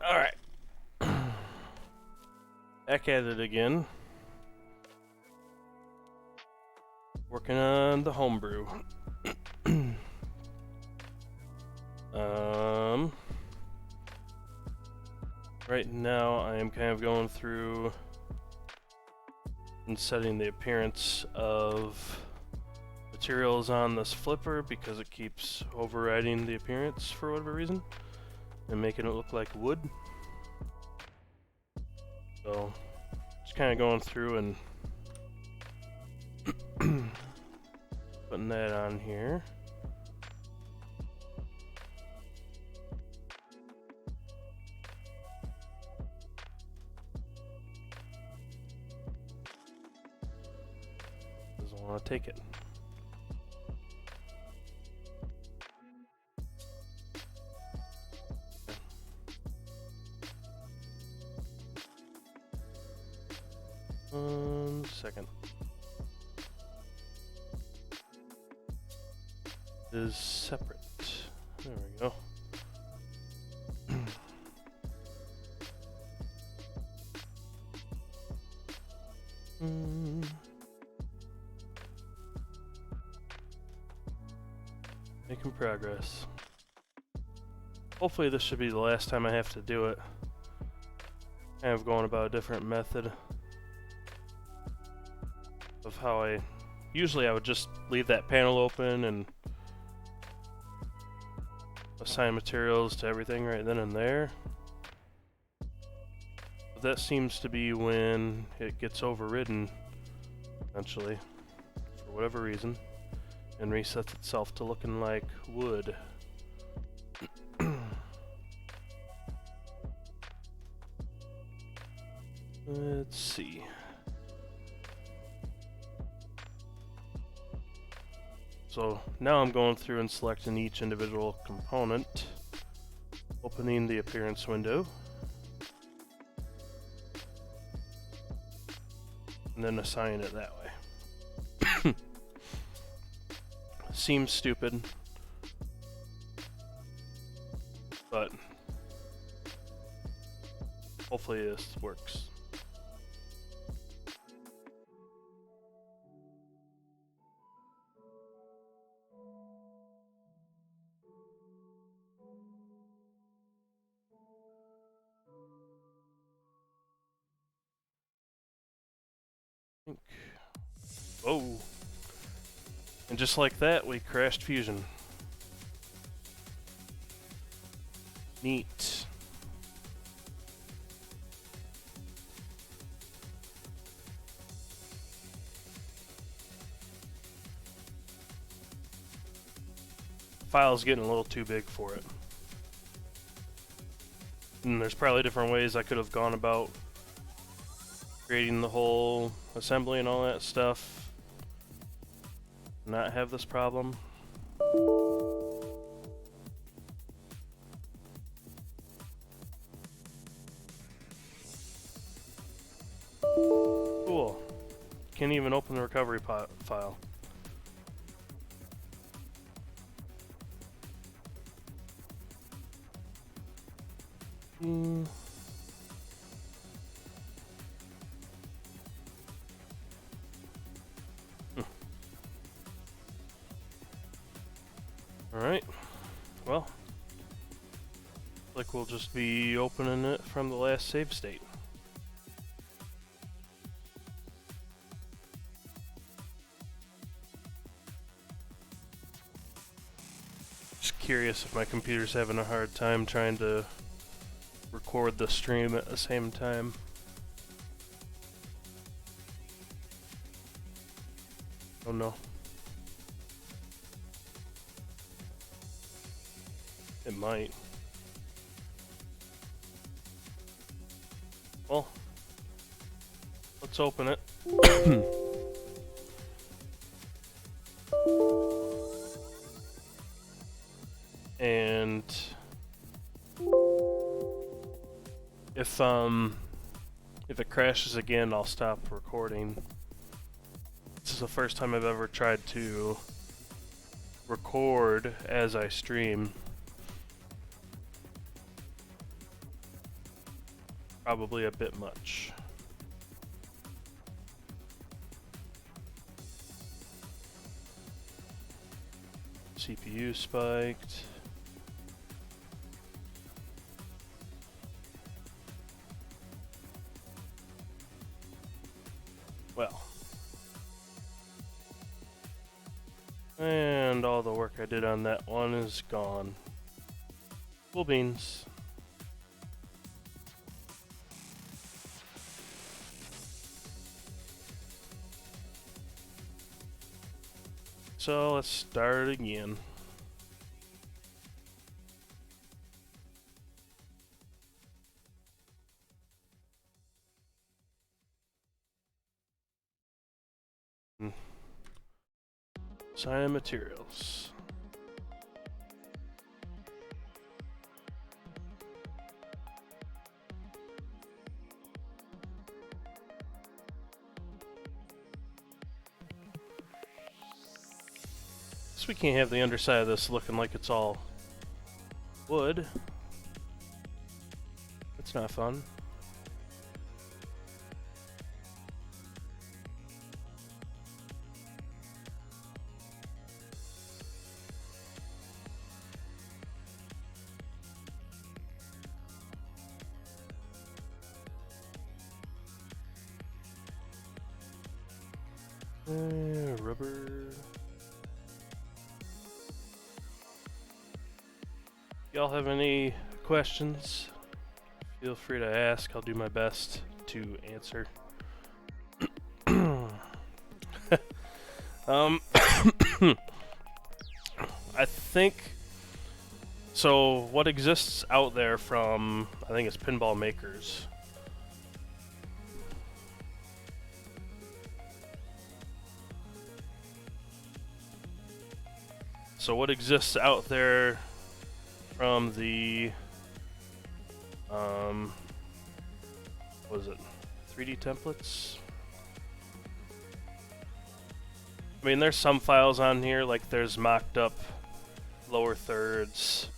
Alright. Back at it again. Working on the homebrew. Right now I am kind of going through and setting the appearance of materials on this flipper because it keeps overriding the appearance for whatever reason and making it look like wood. So just kind of going through and putting that on here. Doesn't want to take it. One second. Is separate. There we go. Making progress. Hopefully this should be the last time I have to do it. Kind of going about a different method of how I... Usually I would just leave that panel open and assign materials to everything right then and there. But that seems to be when it gets overridden, eventually, for whatever reason, and resets itself to looking like wood. Let's see. So now I'm going through and selecting each individual component, opening the appearance window, and then assigning it that way. Seems stupid, but hopefully this works. Whoa. And just like that, we crashed Fusion. Neat. The file's getting a little too big for it. And there's probably different ways I could have gone about creating the whole assembly and all that stuff, not have this problem. Cool. Can't even open the recovery file. Alright, well, like we'll just be opening it from the last save state. Just curious if my computer's having a hard time trying to record the stream at the same time. Oh no. It might. Well, let's open it. And if it crashes again, I'll stop recording. This is the first time I've ever tried to record as I stream. probably a bit much. CPU spiked. Well. And all the work I did on that one is gone. Cool beans. So let's start again. Assign materials. Guess we can't have the underside of this looking like it's all wood. That's not fun. Rubber. Y'all have any questions? Feel free to ask. I'll do my best to answer. I think so. What exists out there from, I think it's Pinball makers. So what exists out there from the, what is it, 3D templates? I mean, there's some files on here, like there's mocked up lower thirds,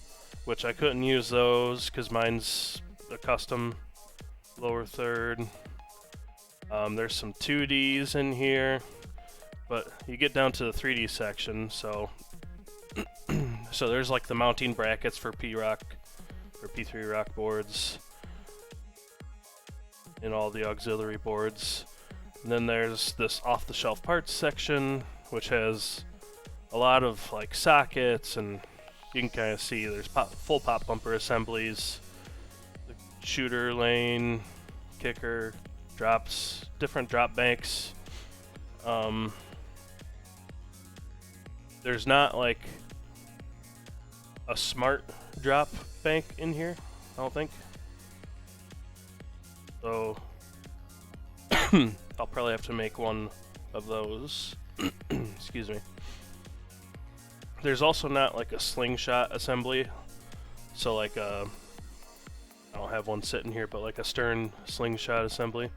which I couldn't use those because mine's a custom lower third. There's some 2Ds in here, but you get down to the 3D section, so so there's like the mounting brackets for P-Rock or P3 Rock boards and all the auxiliary boards. And then there's this off-the-shelf parts section, which has a lot of like sockets, and you can kind of see there's full pop bumper assemblies, the shooter lane, kicker, drops, different drop banks. There's not like a smart drop bank in here, I don't think. So I'll probably have to make one of those. Excuse me. There's also not like a slingshot assembly. So like I don't have one sitting here, but like a stern slingshot assembly.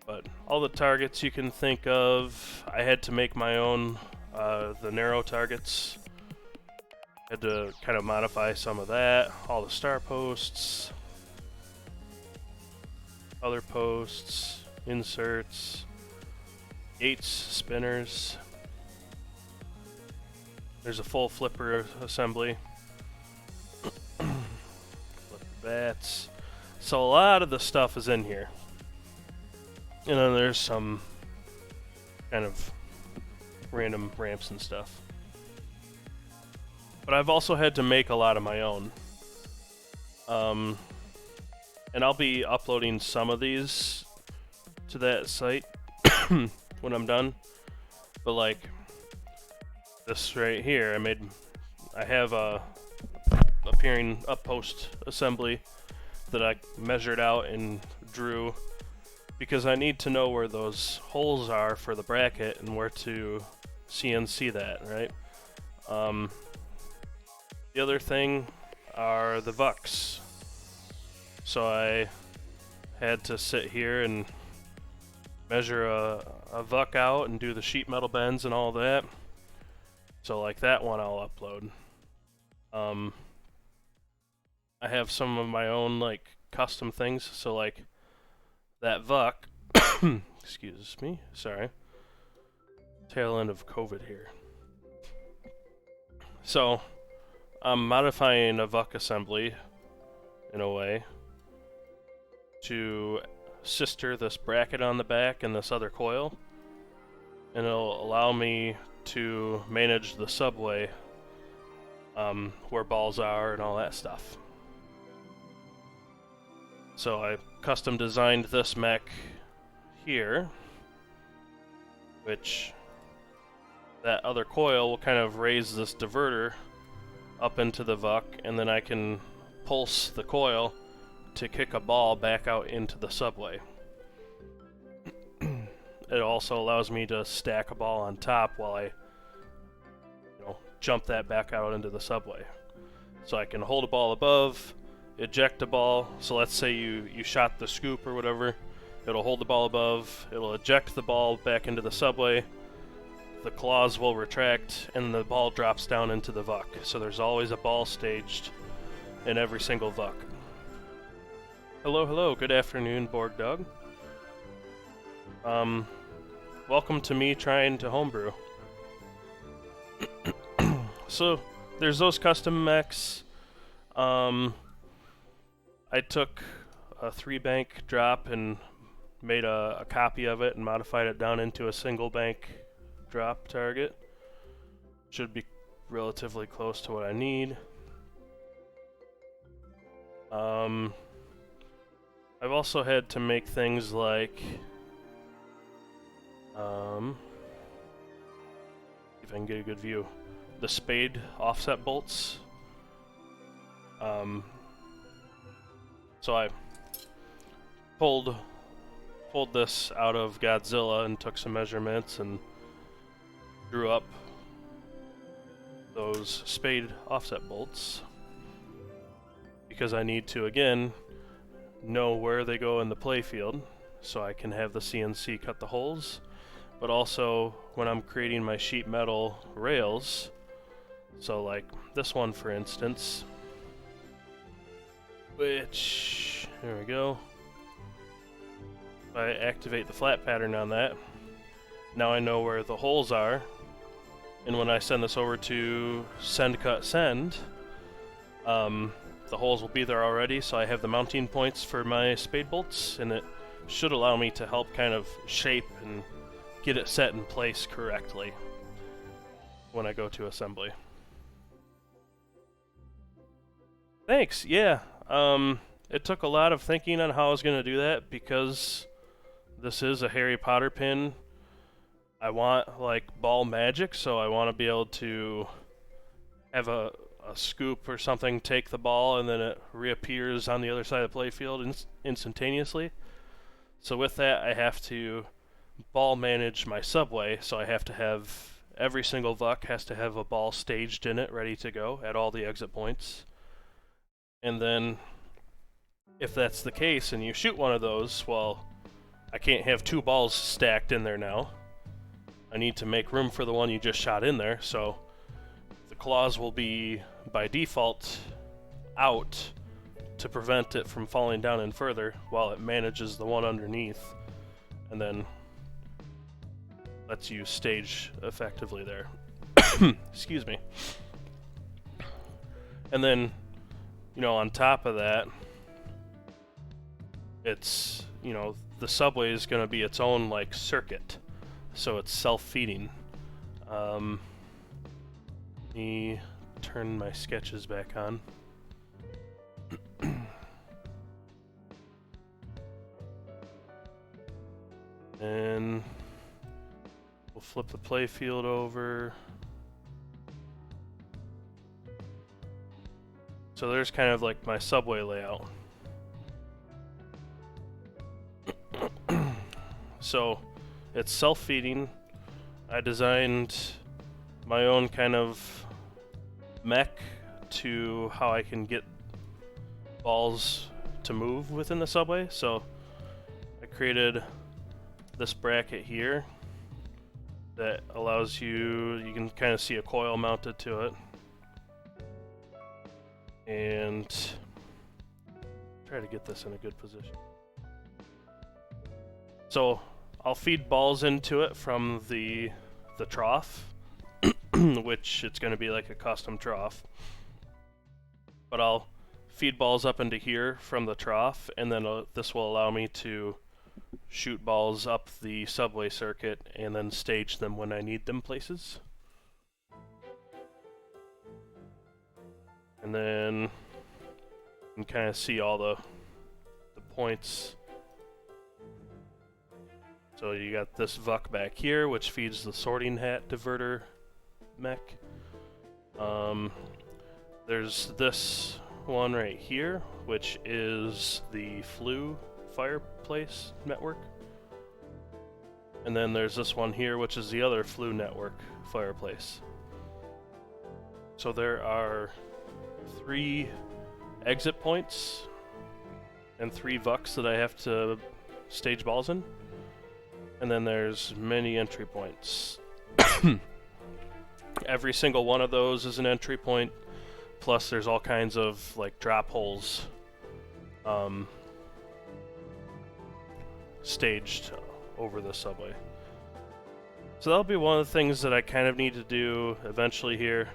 But all the targets you can think of, I had to make my own. The narrow targets, had to kind of modify some of that. All the star posts, other posts, inserts, gates, spinners. There's a full flipper assembly. Flipper bats. So a lot of the stuff is in here. And then there's some kind of random ramps and stuff. But I've also had to make a lot of my own. And I'll be uploading some of these to that site when I'm done. But like this right here, I have a appearing up post assembly that I measured out and drew, because I need to know where those holes are for the bracket and where to CNC that, right? The other thing are the VUCs. So I had to sit here and measure a VUC out and do the sheet metal bends and all that. So like that one I'll upload. I have some of my own like custom things. So like that Vuck, excuse me, sorry, tail end of COVID here. So I'm modifying a Vuck assembly in a way to sister this bracket on the back and this other coil, and it'll allow me to manage the subway, where balls are and all that stuff. So I custom designed this mech here, which that other coil will kind of raise this diverter up into the Vuck, and then I can pulse the coil to kick a ball back out into the subway. It also allows me to stack a ball on top while I jump that back out into the subway. So I can hold a ball above, eject a ball. So let's say you shot the scoop or whatever, it'll hold the ball above, it'll eject the ball back into the subway, the claws will retract, and the ball drops down into the Vuck. So there's always a ball staged in every single Vuck. Hello, hello, good afternoon, Borg Dog. Welcome to me trying to homebrew. So, there's those custom mechs. I took a 3-bank drop and made a copy of it and modified it down into a single bank drop target. Should be relatively close to what I need. I've also had to make things like if I can get a good view, the spade offset bolts. So I pulled this out of Godzilla and took some measurements and drew up those spade offset bolts, because I need to, again, know where they go in the playfield so I can have the CNC cut the holes, but also when I'm creating my sheet metal rails, so like this one for instance, which, there we go, if I activate the flat pattern on that, now I know where the holes are, and when I send this over to send cut send, the holes will be there already, so I have the mounting points for my spade bolts, and it should allow me to help kind of shape and get it set in place correctly when I go to assembly. Thanks, yeah. It took a lot of thinking on how I was going to do that, because this is a Harry Potter pin. I want, like, ball magic, so I want to be able to have a scoop or something take the ball and then it reappears on the other side of the playfield instantaneously. So with that, I have to ball manage my subway, so I have to have every single Vuck has to have a ball staged in it ready to go at all the exit points. And then if that's the case and you shoot one of those, well, I can't have 2 balls stacked in there now. I need to make room for the one you just shot in there, so the claws will be by default out to prevent it from falling down in further while it manages the one underneath, and then lets you stage effectively there. Excuse me. And then, on top of that, it's, the subway is going to be its own, like, circuit, so it's self-feeding. Let me turn my sketches back on. And we'll flip the playfield over. So there's kind of like my subway layout. So it's self-feeding. I designed my own kind of mech to how I can get balls to move within the subway. So I created this bracket here that allows you can kind of see a coil mounted to it. And try to get this in a good position. So I'll feed balls into it from the trough, which it's going to be like a custom trough. But I'll feed balls up into here from the trough, and then this will allow me to shoot balls up the subway circuit and then stage them when I need them places. And then you can kind of see all the points. So you got this VUC back here, which feeds the sorting hat diverter mech. There's this one right here, which is the flue fireplace network. And then there's this one here, which is the other flue network fireplace. So there are 3 exit points and 3 VUCs that I have to stage balls in. And then there's many entry points. Every single one of those is an entry point. Plus there's all kinds of like drop holes staged over the subway. So that'll be one of the things that I kind of need to do eventually here,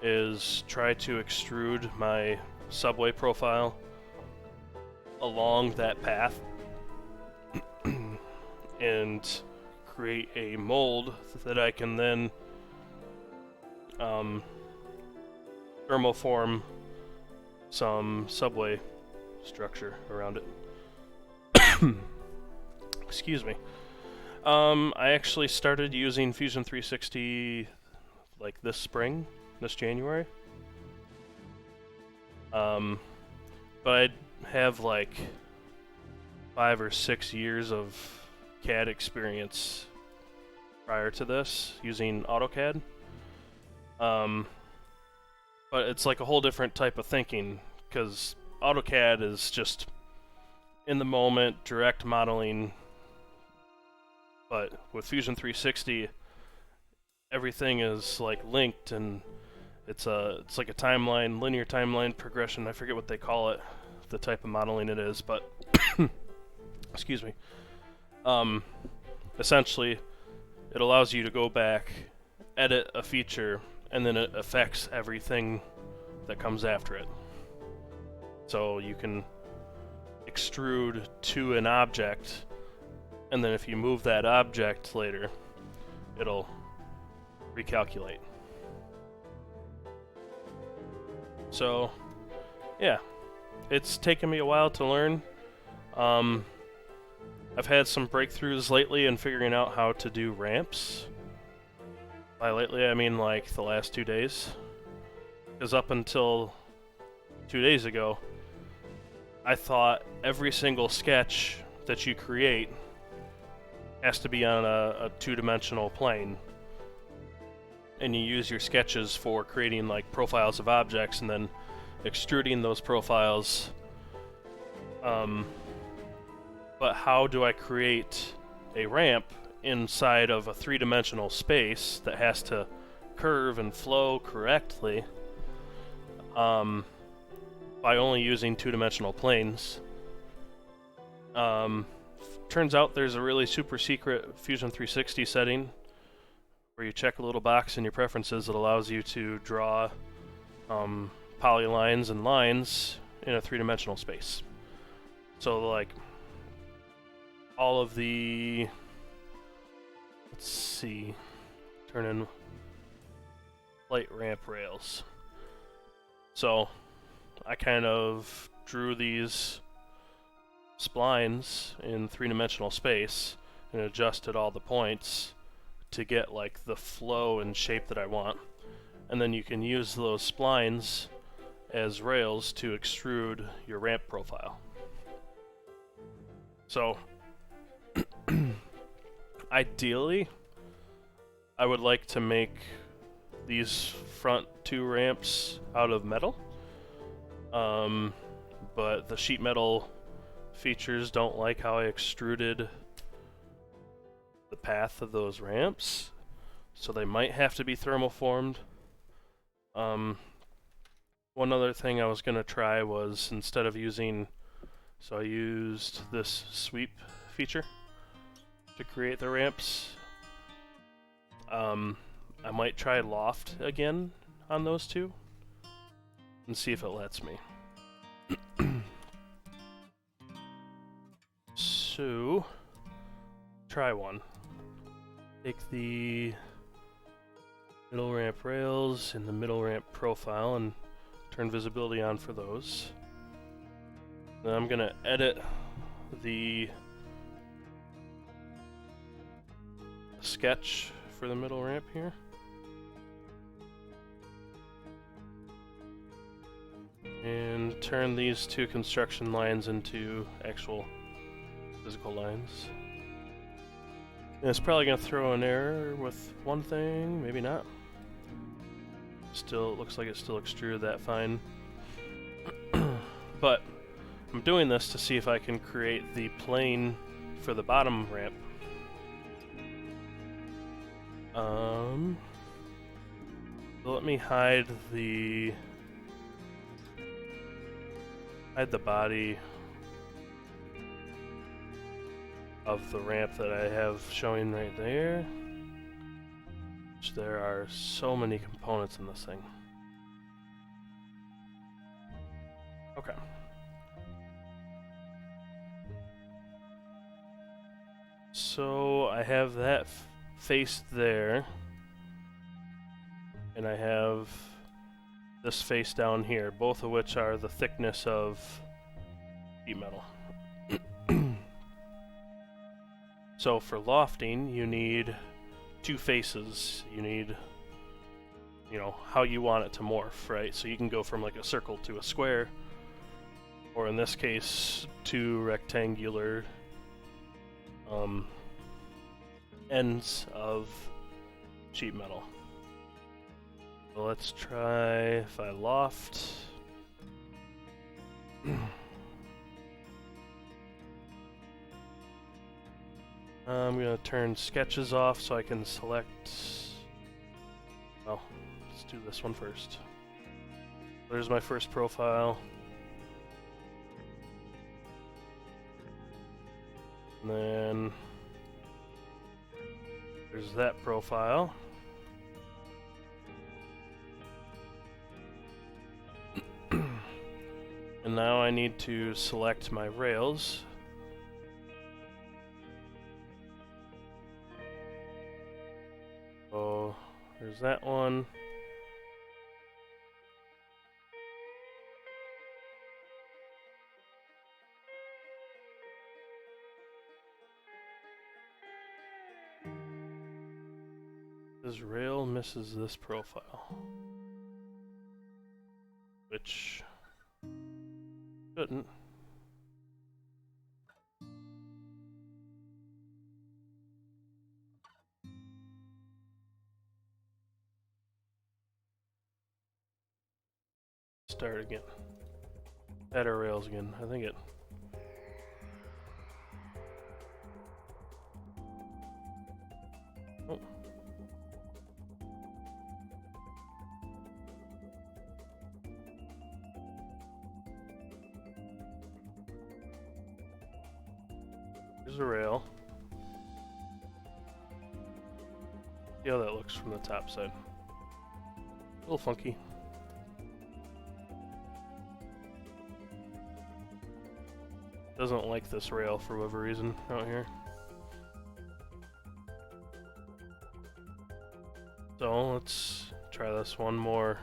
is try to extrude my subway profile along that path and create a mold that I can then thermoform some subway structure around it. Excuse me. I actually started using Fusion 360 like this spring, this January. But I have like 5 or 6 years of CAD experience prior to this using AutoCAD. But it's like a whole different type of thinking, because AutoCAD is just in the moment, direct modeling. But with Fusion 360, everything is like linked, and it's like a timeline, linear timeline progression. I forget what they call it, the type of modeling it is, but excuse me. Essentially, it allows you to go back, edit a feature, and then it affects everything that comes after it. So you can extrude to an object, and then if you move that object later, it'll recalculate. So, yeah, it's taken me a while to learn. I've had some breakthroughs lately in figuring out how to do ramps. By lately, I mean like the last 2 days. Because up until 2 days ago, I thought every single sketch that you create has to be on a 2-dimensional plane. And you use your sketches for creating like profiles of objects and then extruding those profiles. But how do I create a ramp inside of a 3-dimensional space that has to curve and flow correctly by only using 2-dimensional planes? Turns out there's a really super secret Fusion 360 setting where you check a little box in your preferences that allows you to draw polylines and lines in a 3-dimensional space. So like all of the, let's see, turn in light ramp rails. So I kind of drew these splines in 3-dimensional space and adjusted all the points to get like the flow and shape that I want. And then you can use those splines as rails to extrude your ramp profile. So ideally, I would like to make these front 2 ramps out of metal, but the sheet metal features don't like how I extruded the path of those ramps, so they might have to be thermoformed. One other thing I was going to try was, instead of using So I used this sweep feature to create the ramps. I might try loft again on those two and see if it lets me. So, try one. Take the middle ramp rails and the middle ramp profile and turn visibility on for those. Then I'm gonna edit the sketch for the middle ramp here. And turn these two construction lines into actual physical lines. And it's probably going to throw an error with one thing, maybe not. Still, it looks like it still extruded that fine. But I'm doing this to see if I can create the plane for the bottom ramp. So let me hide the body of the ramp that I have showing right there. Which there are so many components in this thing. Okay. So I have that face there, and I have this face down here, both of which are the thickness of sheet metal. So for lofting, you need two faces. You need, you know, how you want it to morph, right? So you can go from like a circle to a square, or in this case, two rectangular ends of sheet metal. So let's try if I loft. I'm going to turn sketches off so I can select... Well, let's do this one first. There's my first profile. And then there's that profile. And now I need to select my rails. So there's that one. This rail misses this profile, which shouldn't. Start again. Add our rails again. I think it. Oh. Here's a rail. See how that looks from the top side. A little funky. Doesn't like this rail for whatever reason out here. So let's try this one more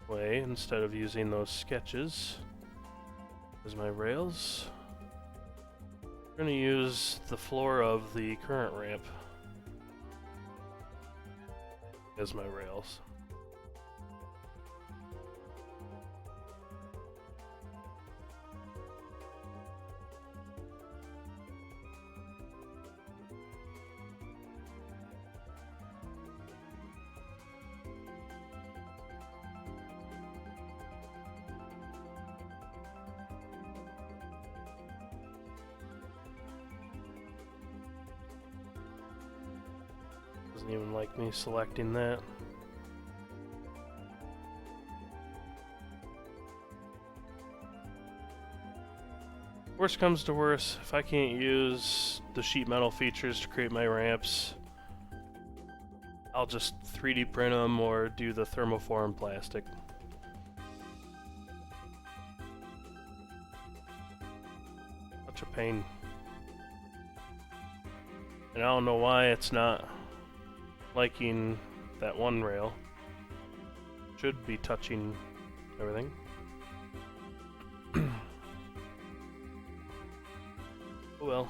way instead of using those sketches as my rails. I'm going to use the floor of the current ramp as my rails. Doesn't even like me selecting that. Worst comes to worst, if I can't use the sheet metal features to create my ramps, I'll just 3D print them or do the thermoform plastic. Such a pain. And I don't know why it's not liking that one rail. Should be touching everything. Oh well.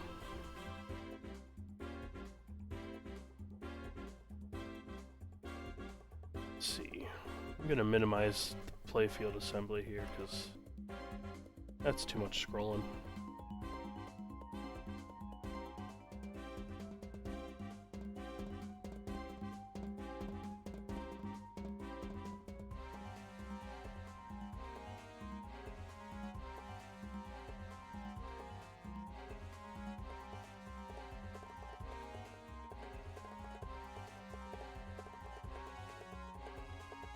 Let's see. I'm gonna minimize the playfield assembly here because that's too much scrolling.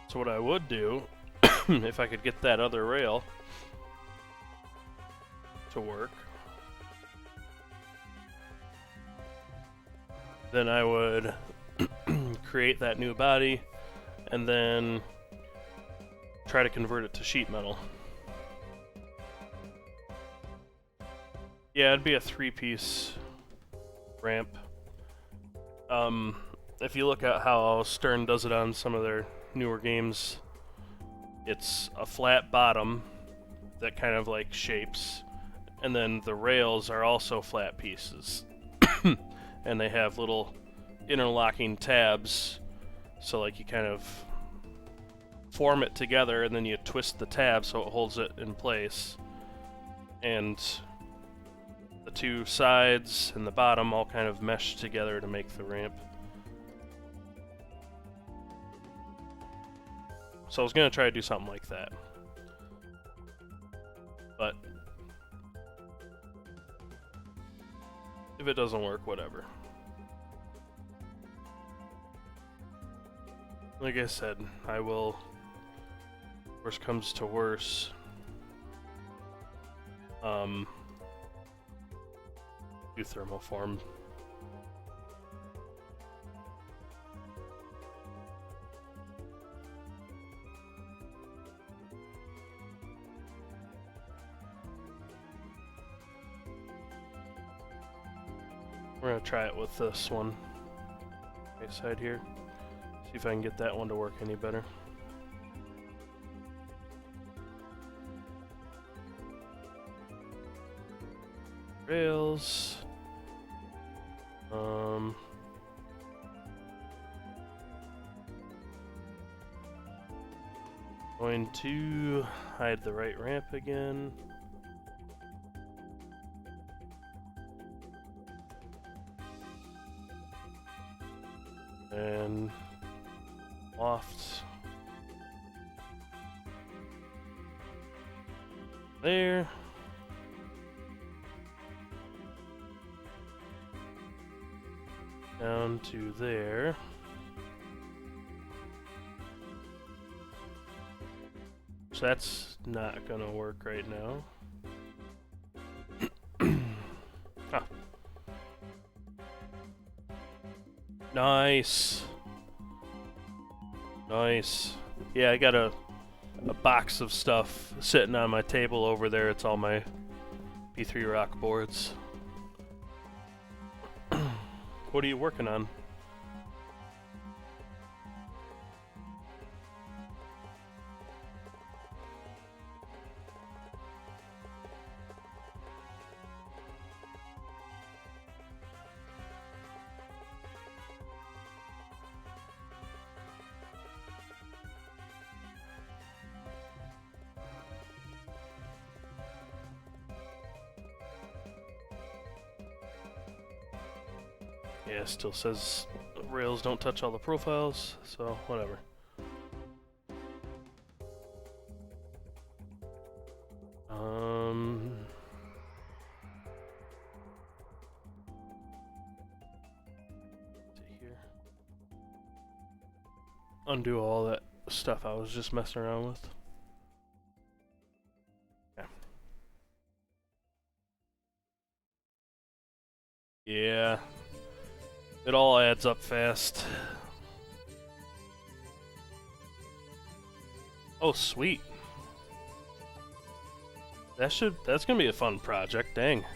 So what I would do, if I could get that other rail to work, then I would create that new body and then try to convert it to sheet metal. Yeah, it'd be a 3-piece ramp. If you look at how Stern does it on some of their newer games, it's a flat bottom that kind of like shapes, and then the rails are also flat pieces. And they have little interlocking tabs, so like you kind of form it together and then you twist the tab so it holds it in place, and the two sides and the bottom all kind of mesh together to make the ramp. So I was going to try to do something like that. But if it doesn't work, whatever. Like I said, I will, worst comes to worst, do thermoform. We're gonna try it with this one right side here. See if I can get that one to work any better. Rails. Going to hide the right ramp again. And lofts there. Down to there. So that's not gonna work right now. Ah. Nice. Nice. Yeah, I got a box of stuff sitting on my table over there. It's all my P3 rock boards. What are you working on? Yeah, it still says rails don't touch all the profiles, so whatever. See here. Undo all that stuff I was just messing around with. adds up fast. Oh, sweet. That's gonna be a fun project, dang.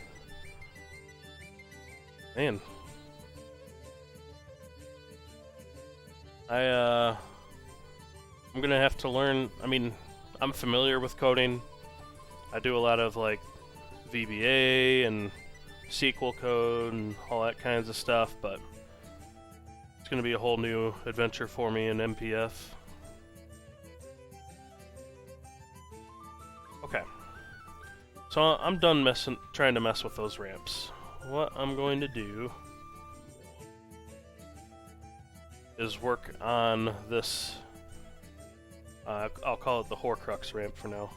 Man. I'm gonna have to learn, I mean, I'm familiar with coding. I do a lot of like VBA and SQL code and all that kinds of stuff, but it's gonna be a whole new adventure for me in MPF. Okay. So I'm done trying to mess with those ramps. What I'm going to do is work on this, I'll call it the horcrux ramp for now.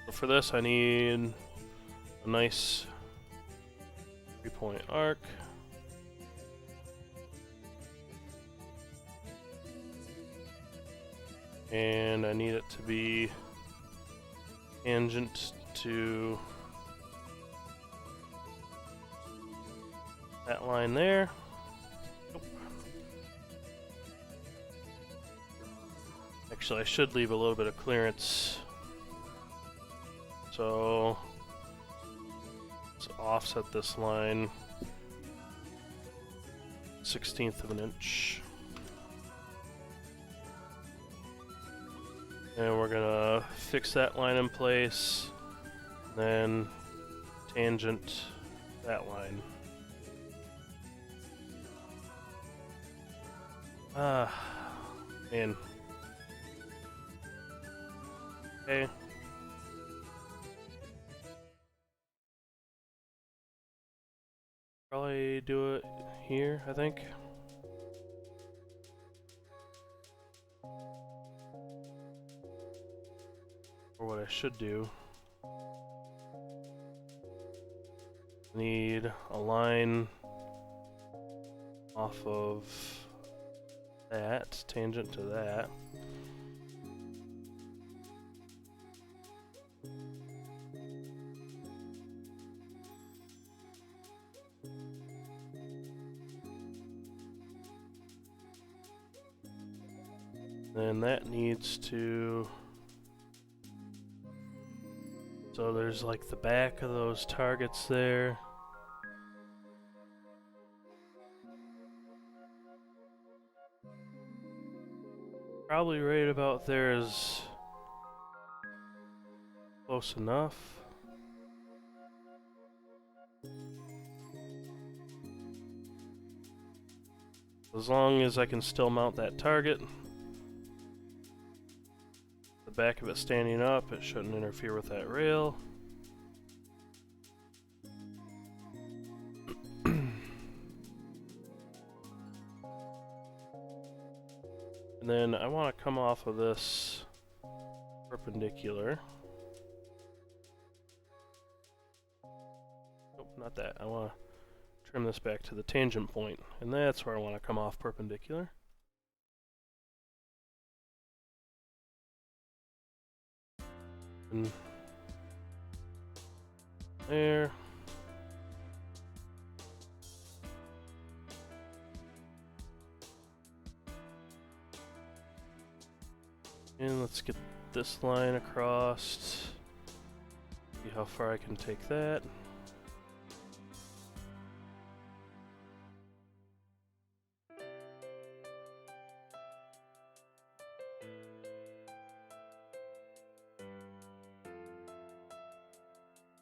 So for this I need a nice 3-point arc. And I need it to be tangent to that line there. Nope. Actually, I should leave a little bit of clearance. So let's offset this line 1/16 of an inch. And we're gonna fix that line in place, then tangent that line. Ah, man. Okay. Probably do it here, I think. Or what I should do, need a line off of that, tangent to that. Then that needs to... So there's like the back of those targets there. Probably right about there is close enough. As long as I can still mount that target. The back of it standing up, it shouldn't interfere with that rail. And then I want to come off of this perpendicular. Nope, not that. I want to trim this back to the tangent point, and that's where I want to come off perpendicular. And there. And let's get this line across. See how far I can take that.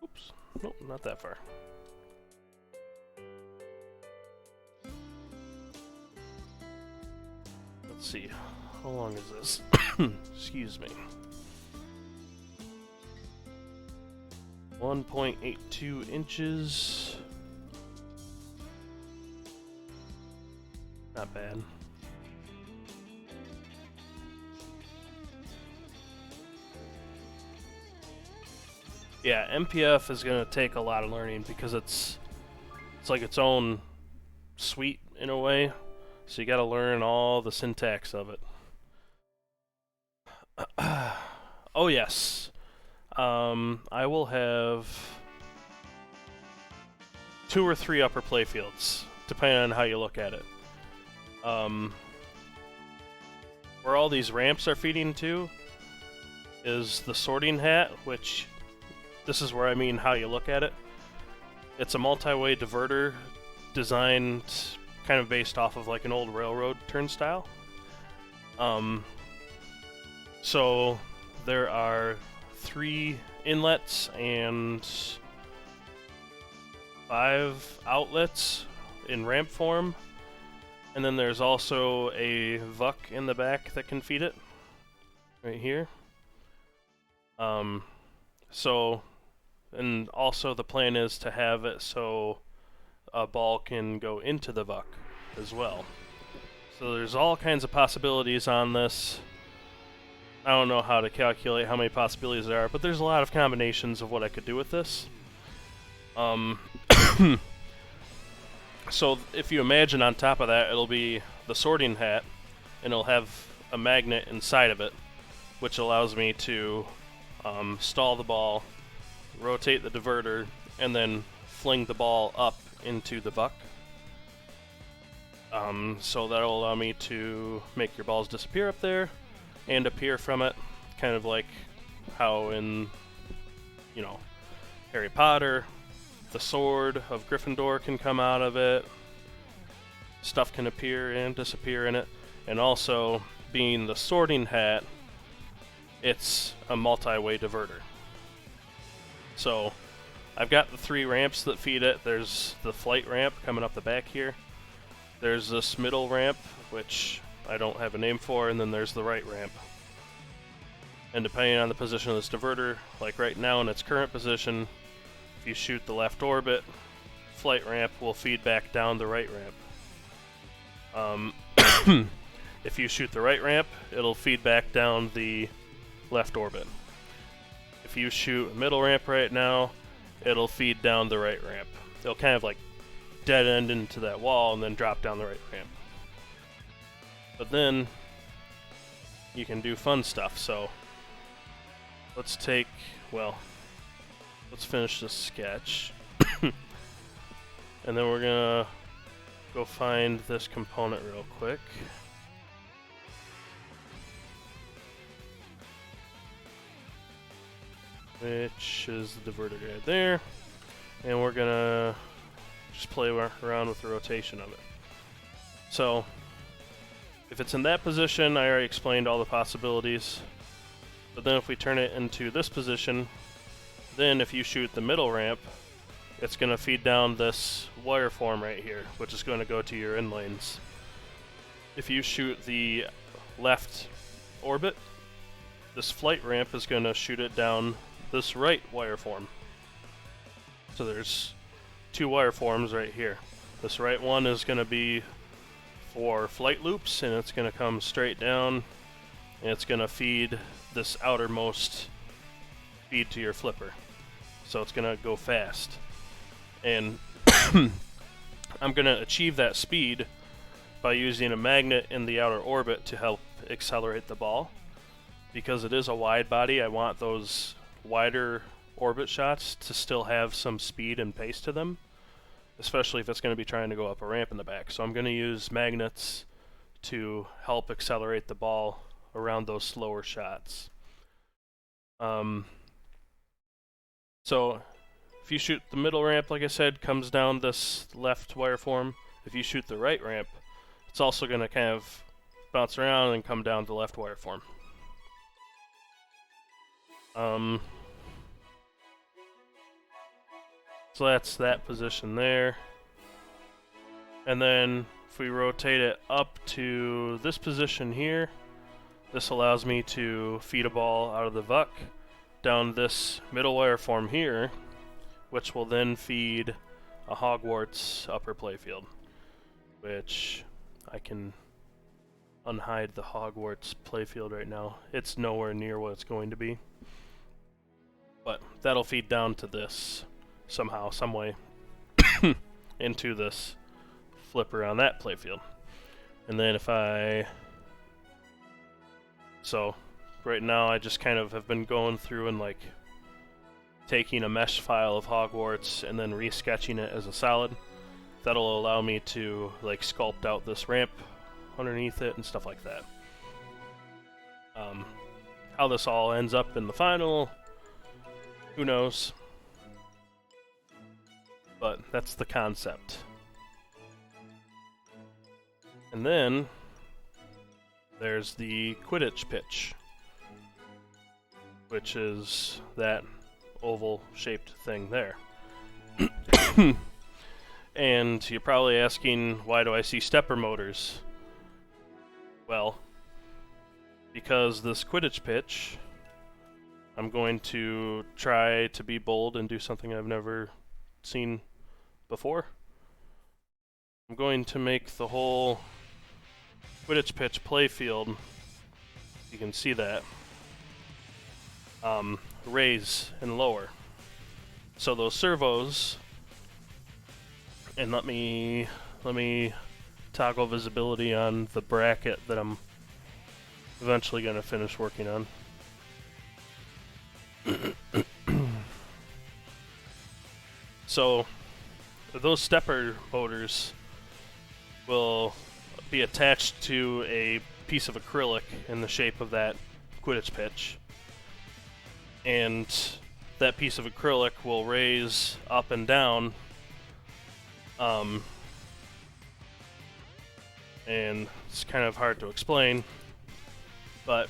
Oops. Nope, not that far. Let's see. How long is this? Excuse me. 1.82 inches. Not bad. Yeah, MPF is going to take a lot of learning because it's like its own suite in a way. So you got to learn all the syntax of it. Oh yes. I will have 2 or 3 upper playfields, depending on how you look at it. Where all these ramps are feeding to is the sorting hat, which this is where I mean how you look at it. It's a multi-way diverter designed kind of based off of like an old railroad turnstile. So there are 3 inlets and 5 outlets in ramp form, and then there's also a vuck in the back that can feed it right here. And also the plan is to have it so a ball can go into the vuck as well. So there's all kinds of possibilities on this. I don't know how to calculate how many possibilities there are, but there's a lot of combinations of what I could do with this. So if you imagine on top of that, it'll be the sorting hat, and it'll have a magnet inside of it, which allows me to stall the ball, rotate the diverter, and then fling the ball up into the vuck. So that'll allow me to make your balls disappear up there and appear from it, kind of like how in, you know, Harry Potter, the sword of Gryffindor can come out of it, stuff can appear and disappear in it, and also, being the sorting hat, it's a multi-way diverter. So, I've got the 3 ramps that feed it. There's the flight ramp coming up the back here. There's this middle ramp, which I don't have a name for, and then there's the right ramp. And depending on the position of this diverter, like right now in its current position, if you shoot the left orbit, flight ramp will feed back down the right ramp. If you shoot the right ramp, it'll feed back down the left orbit. If you shoot middle ramp right now, it'll feed down the right ramp. It'll kind of like dead end into that wall and then drop down the right ramp. But then you can do fun stuff. So let's finish this sketch. And then we're gonna go find this component real quick. Which is the diverter right there. And we're gonna just play around with the rotation of it. So, if it's in that position, I already explained all the possibilities. But then if we turn it into this position, then if you shoot the middle ramp, it's going to feed down this wire form right here, which is going to go to your in lanes. If you shoot the left orbit, this flight ramp is going to shoot it down this right wire form. So there's 2 wire forms right here. This right one is going to be for flight loops, and it's going to come straight down, and it's going to feed this outermost feed to your flipper. So it's going to go fast. And I'm going to achieve that speed by using a magnet in the outer orbit to help accelerate the ball. Because it is a wide body, I want those wider orbit shots to still have some speed and pace to them, especially if it's going to be trying to go up a ramp in the back. So I'm going to use magnets to help accelerate the ball around those slower shots. So if you shoot the middle ramp, like I said, comes down this left wire form. If you shoot the right ramp, it's also going to kind of bounce around and come down the left wire form. So that's that position there. And then if we rotate it up to this position here, this allows me to feed a ball out of the vuck down this middle wire form here, which will then feed a Hogwarts upper playfield, which I can unhide the Hogwarts playfield right now. It's nowhere near what it's going to be. But that'll feed down to this somehow, some way, into this flipper on that playfield. And then if so right now I just kind of have been going through and like taking a mesh file of Hogwarts and then resketching it as a solid. That'll allow me to like sculpt out this ramp underneath it and stuff like that. How this all ends up in the final, who knows? But that's the concept. And then there's the Quidditch pitch, which is that oval-shaped thing there. And you're probably asking, why do I see stepper motors? Well, because this Quidditch pitch, I'm going to try to be bold and do something I've never seen before. I'm going to make the whole Quidditch pitch playfield, you can see that, raise and lower. So those servos, and let me toggle visibility on the bracket that I'm eventually going to finish working on. So those stepper motors will be attached to a piece of acrylic in the shape of that Quidditch pitch, and that piece of acrylic will raise up and down, and it's kind of hard to explain, but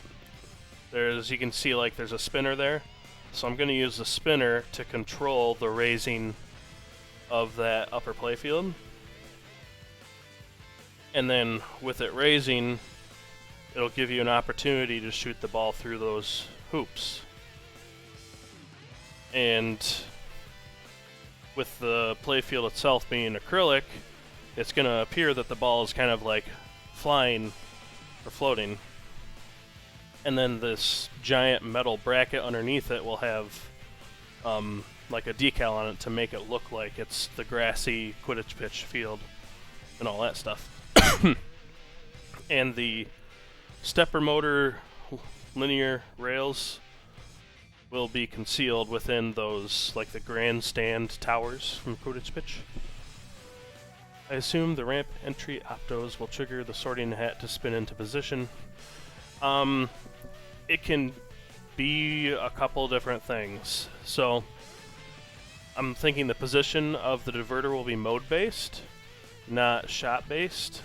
you can see like there's a spinner there, so I'm going to use the spinner to control the raising of that upper playfield. And then with it raising, it'll give you an opportunity to shoot the ball through those hoops. And with the playfield itself being acrylic, it's going to appear that the ball is kind of like flying or floating. And then this giant metal bracket underneath it will have like a decal on it to make it look like it's the grassy Quidditch pitch field and all that stuff. And the stepper motor linear rails will be concealed within those, like the grandstand towers from Quidditch pitch. I assume the ramp entry optos will trigger the sorting hat to spin into position. It can be a couple different things. So I'm thinking the position of the diverter will be mode-based, not shot-based.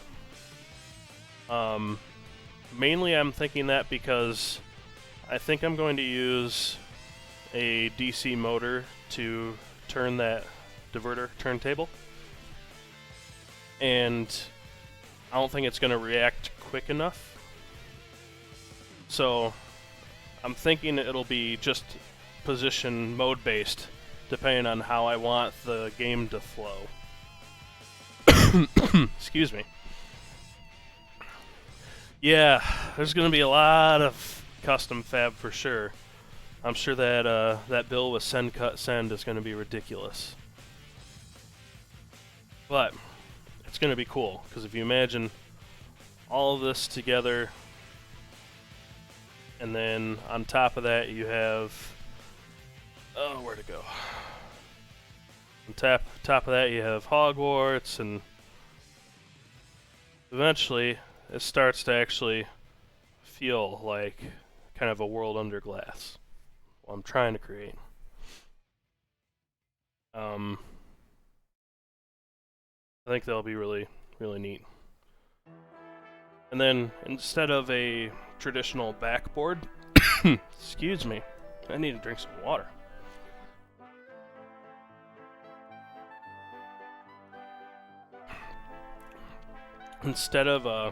Mainly I'm thinking that because I think I'm going to use a DC motor to turn that diverter turntable, and I don't think it's going to react quick enough. So I'm thinking it'll be just position mode based, depending on how I want the game to flow. Excuse me. Yeah, there's going to be a lot of custom fab for sure. I'm sure that that bill with send, cut, send is going to be ridiculous. But it's going to be cool, because if you imagine all of this together, and then on top of that you have... Oh, where to go? On top of that you have Hogwarts, and eventually it starts to actually feel like kind of a world under glass. What I'm trying to create. I think that'll be really, really neat. And then instead of a traditional backboard, excuse me, I need to drink some water. Instead of a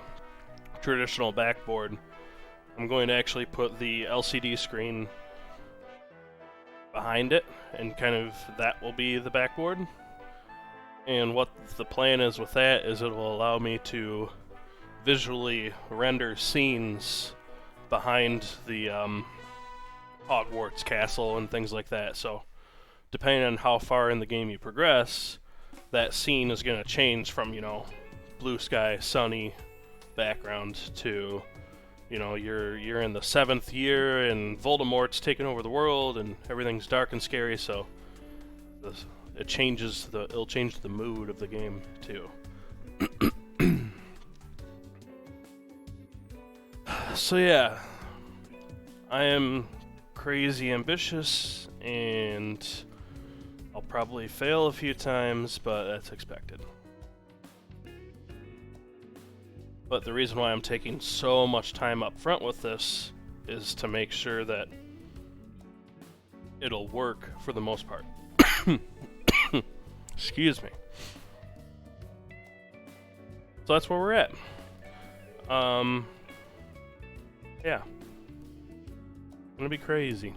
traditional backboard, I'm going to actually put the LCD screen behind it, and kind of that will be the backboard. And what the plan is with that is it will allow me to visually render scenes behind the Hogwarts castle and things like that. So depending on how far in the game you progress, that scene is going to change from, you know, blue sky, sunny background to you know, you're in the 7th year and Voldemort's taking over the world and everything's dark and scary, so it'll change the mood of the game too. So yeah, I am crazy ambitious and I'll probably fail a few times, but that's expected. But the reason why I'm taking so much time up front with this is to make sure that it'll work for the most part. Excuse me. So that's where we're at. Yeah. Gonna be crazy.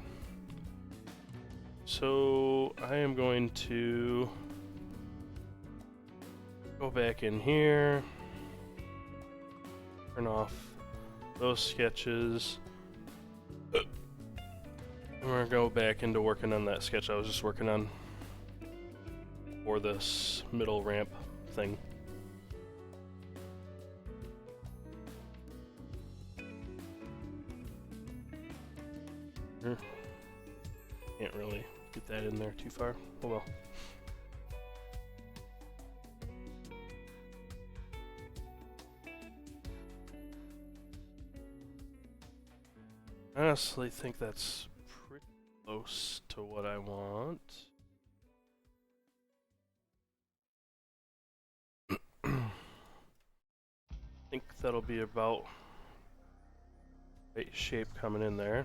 So I am going to go back in here. Turn off those sketches. And we're gonna go back into working on that sketch I was just working on for this middle ramp thing. Can't really get that in there too far. Oh well. I honestly think that's pretty close to what I want. I think that'll be about right shape coming in there.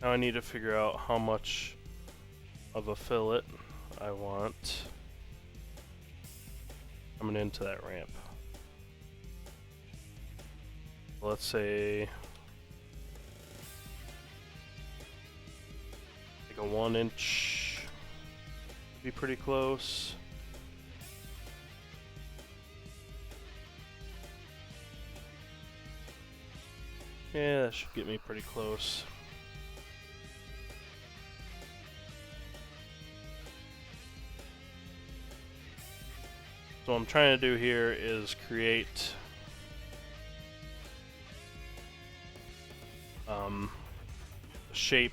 Now I need to figure out how much of a fillet I want coming into that ramp. Let's say like a 1-inch would be pretty close. Yeah, that should get me pretty close. So what I'm trying to do here is create a shape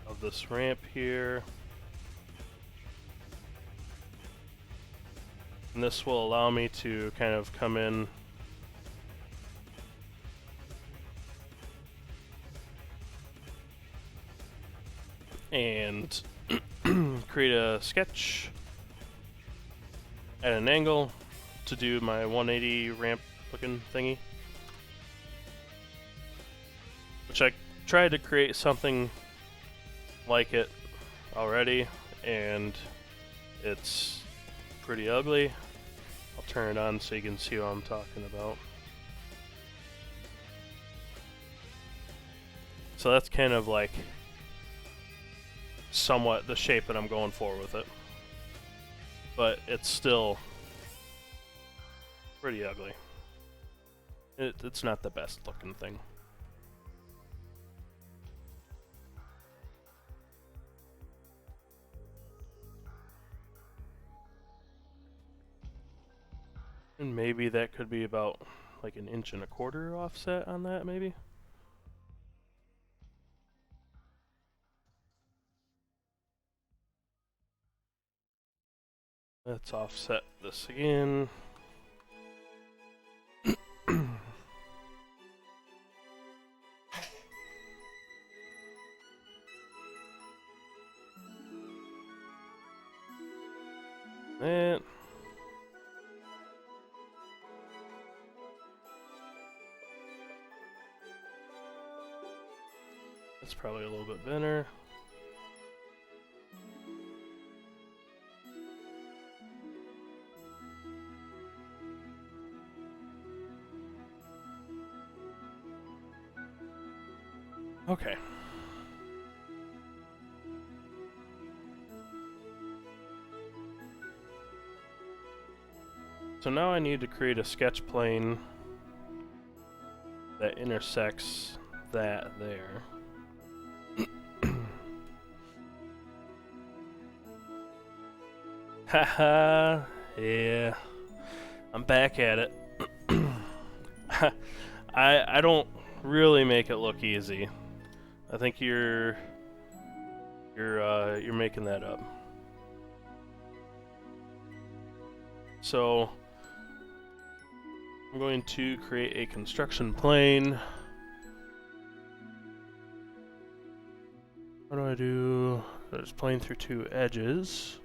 of this ramp here. And this will allow me to kind of come in and create a sketch at an angle to do my 180 ramp looking thingy. Which I tried to create something like it already, and it's pretty ugly. I'll turn it on so you can see what I'm talking about. So that's kind of like somewhat the shape that I'm going for with it. But it's still pretty ugly. It's not the best looking thing. And maybe that could be about like 1.25 inches offset on that, maybe? Let's offset this again. And that's probably a little bit better. Okay. So now I need to create a sketch plane that intersects that there. Haha, yeah, I'm back at it. I don't really make it look easy. I think you're making that up. So I'm going to create a construction plane. What do I do? There's plane through two edges.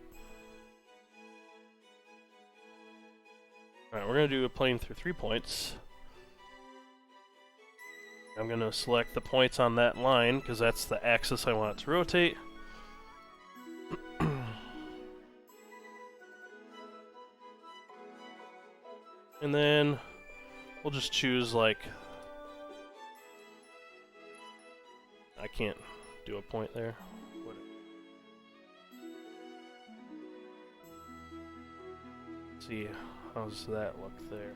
Alright, we're going to do a plane through 3 points. I'm going to select the points on that line because that's the axis I want it to rotate. And then we'll just choose, like, I can't do a point there. Let's see, how's that look there?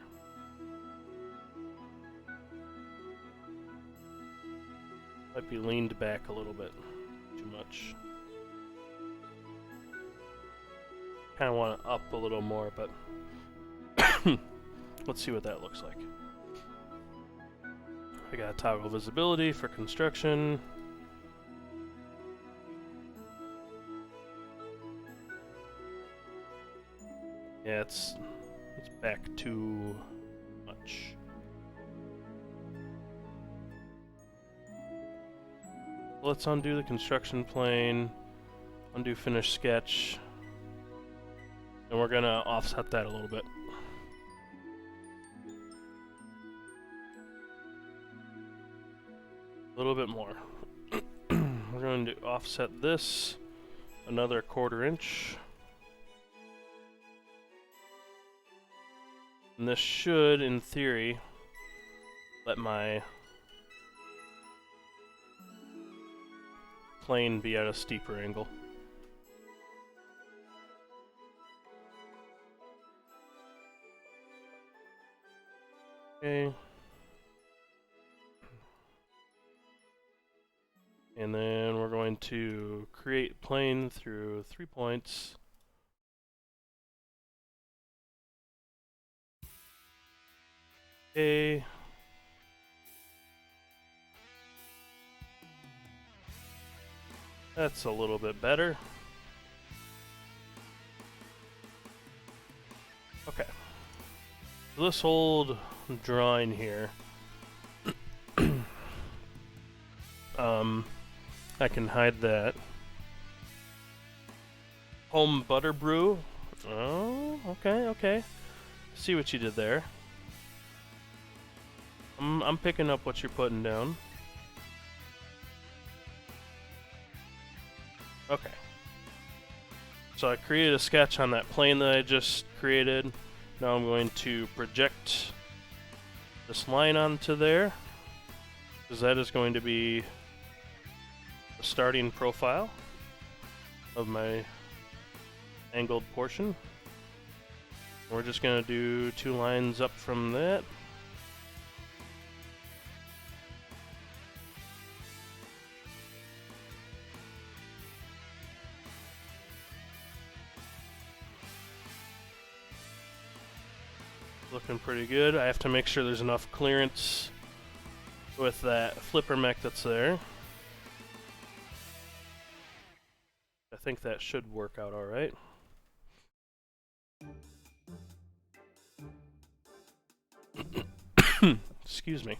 Might be leaned back a little bit too much. Kind of want it up a little more, but let's see what that looks like. I got toggle visibility for construction. Yeah, it's back too much. Let's undo the construction plane, undo finish sketch, and we're gonna offset that a little bit. A little bit more. We're going to offset this another 1/4 inch. And this should, in theory, let my plane be at a steeper angle. Okay. And then we're going to create plane through 3 points. Okay. That's a little bit better. Okay. So this old drawing here, I can hide that. Home butter brew. Oh, okay. See what you did there. I'm picking up what you're putting down. Okay. So I created a sketch on that plane that I just created. Now I'm going to project this line onto there, because that is going to be the starting profile of my angled portion. We're just going to do 2 lines up from that. Looking pretty good. I have to make sure there's enough clearance with that flipper mech that's there. I think that should work out alright. Excuse me.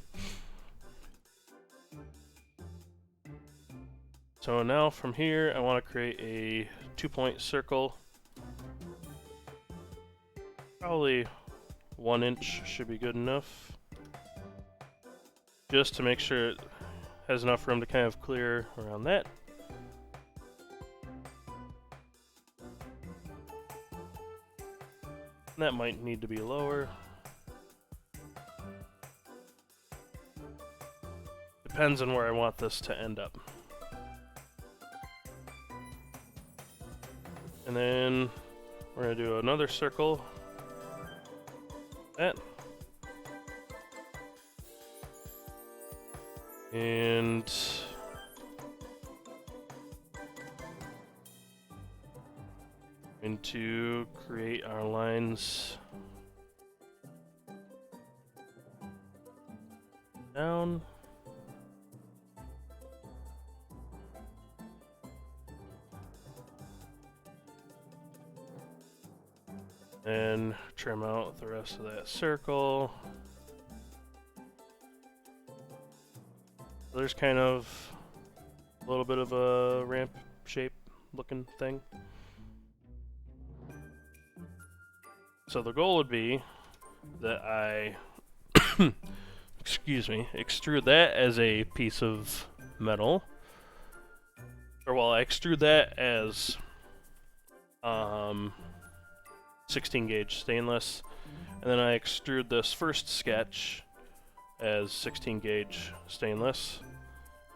So now from here I want to create a 2-point circle. Probably 1 inch should be good enough. Just to make sure it has enough room to kind of clear around that. And that might need to be lower. Depends on where I want this to end up. And then we're going to do another circle. That. And going to create our lines down. And trim out the rest of that circle. There's kind of a little bit of a ramp shape looking thing. So the goal would be that I, excuse me, extrude that as a piece of metal. Or well, I extrude that as 16 gauge stainless, and then I extrude this first sketch as 16 gauge stainless,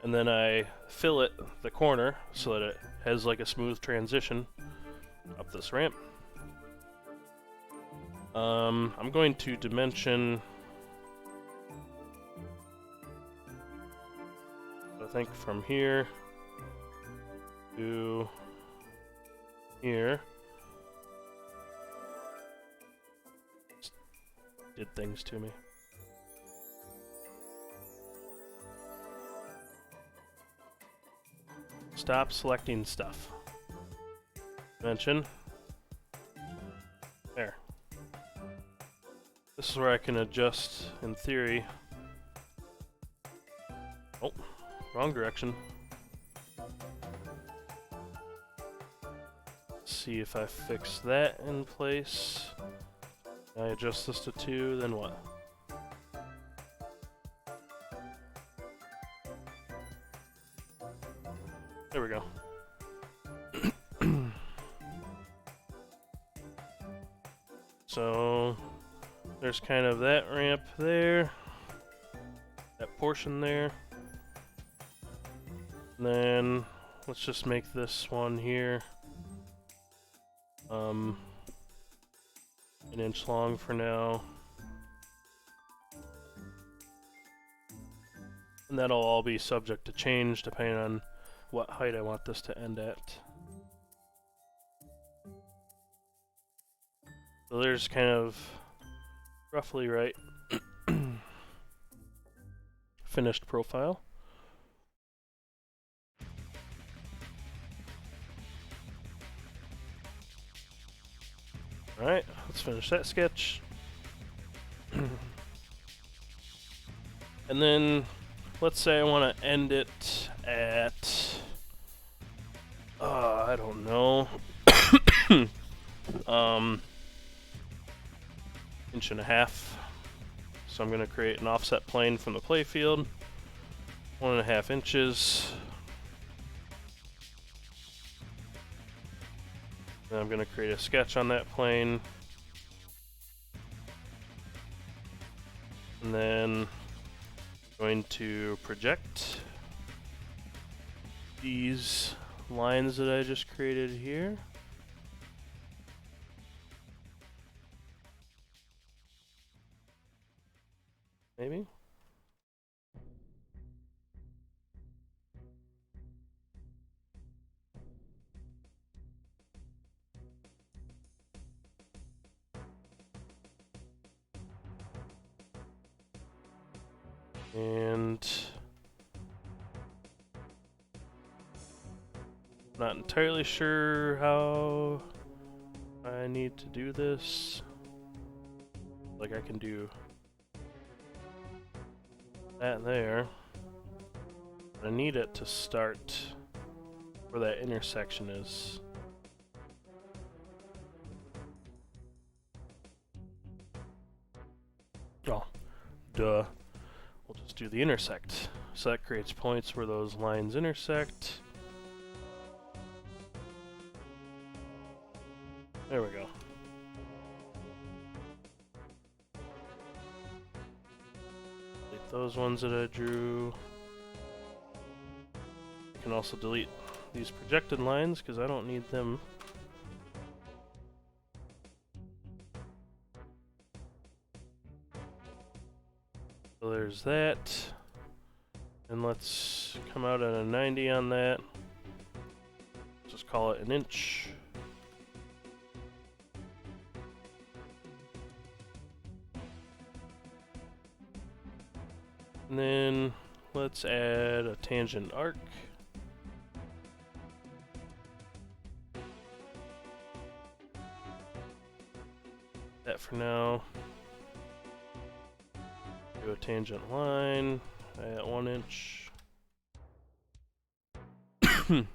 and then I fillet the corner so that it has like a smooth transition up this ramp. I'm going to dimension, I think, from here to here. Did things to me. Stop selecting stuff. Dimension. There. This is where I can adjust, in theory. Oh, wrong direction. See if I fix that in place. I adjust this to 2, then what? There we go. So there's kind of that ramp there, that portion there. And then let's just make this one here an inch long for now. And that'll all be subject to change depending on what height I want this to end at. So there's kind of roughly right finished profile. Alright, let's finish that sketch. And then let's say I want to end it at I don't know. Inch and a half. So I'm going to create an offset plane from the playfield. 1.5 inches. Then I'm going to create a sketch on that plane. And then I'm going to project these lines that I just created here. Maybe. And not entirely sure how I need to do this. Like I can do that there. But I need it to start where that intersection is. Oh, duh. We'll just do the intersect. So that creates points where those lines intersect. There we go. Delete those ones that I drew. I can also delete these projected lines because I don't need them. So there's that. And let's come out at a 90 on that. Just call it an inch. And then let's add a tangent arc. That for now. Do a tangent line at 1 inch. And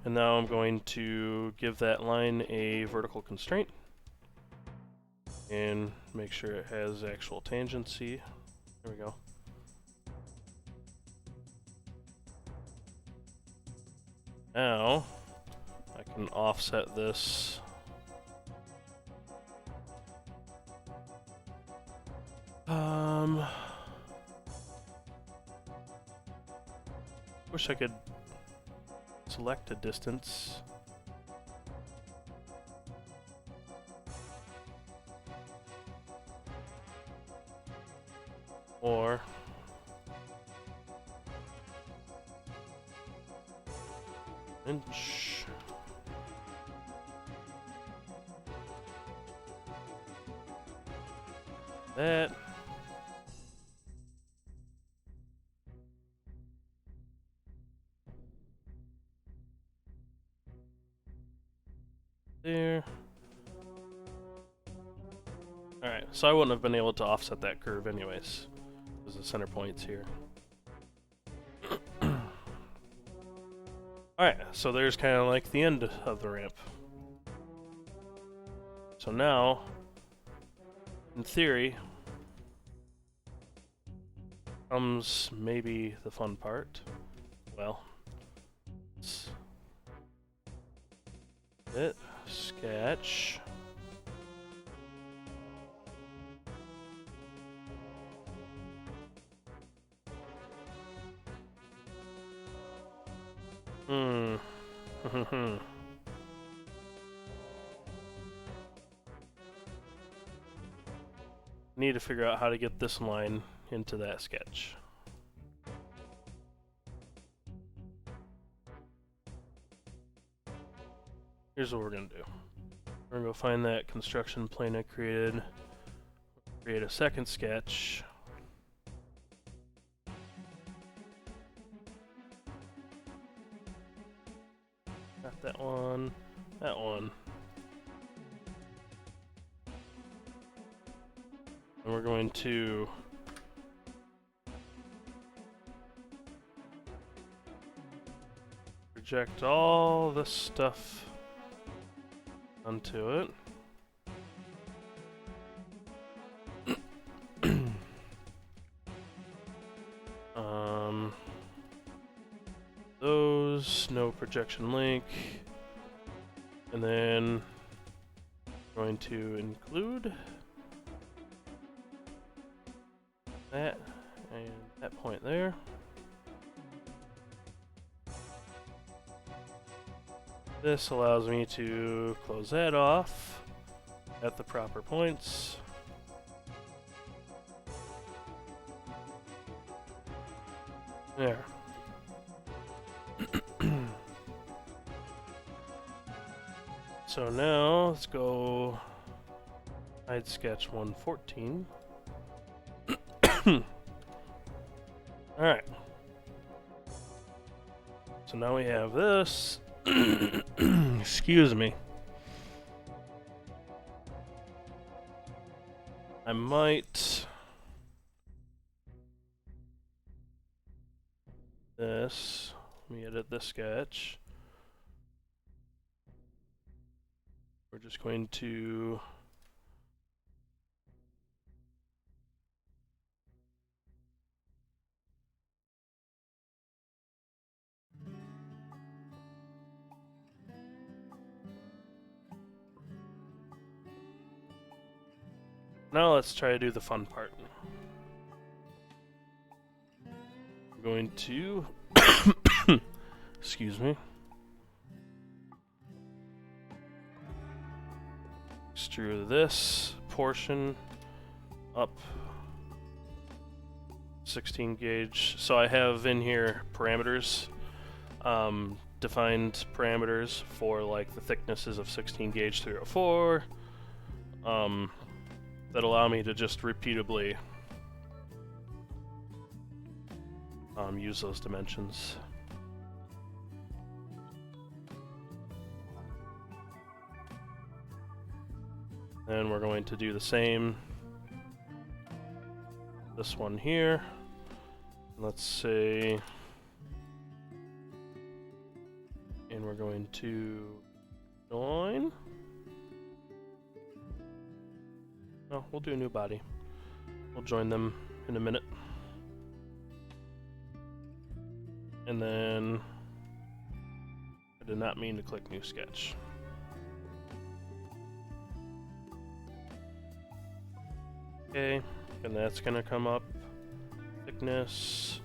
now I'm going to give that line a vertical constraint and make sure it has actual tangency. There we go. Now I can offset this wish I could select a distance. Or inch. That. There. Alright, so I wouldn't have been able to offset that curve anyways, because the center point's here. Alright, so there's kind of like the end of the ramp. So now, in theory, comes maybe the fun part. Well, it's it. Sketch. Need to figure out how to get this line into that sketch. Here's what we're gonna do. We're gonna go find that construction plane I created, create a second sketch. Got that one, that one. And we're going to project all this stuff onto it. Those, no projection link. And then going to include that and that point there. This allows me to close that off at the proper points. There. So now let's go hide sketch 114. Alright. So now we have this. Excuse me. I might this. Let me edit this sketch. We're just going to now let's try to do the fun part. I'm going to excuse me. Extrude this portion up 16 gauge. So I have in here parameters, defined parameters for like the thicknesses of 16 gauge 304, that allow me to just repeatably use those dimensions. And we're going to do the same. This one here. Let's say, and we're going to join. Oh, we'll do a new body. We'll join them in a minute. And then, I did not mean to click new sketch. Okay, and that's gonna come up. Thickness,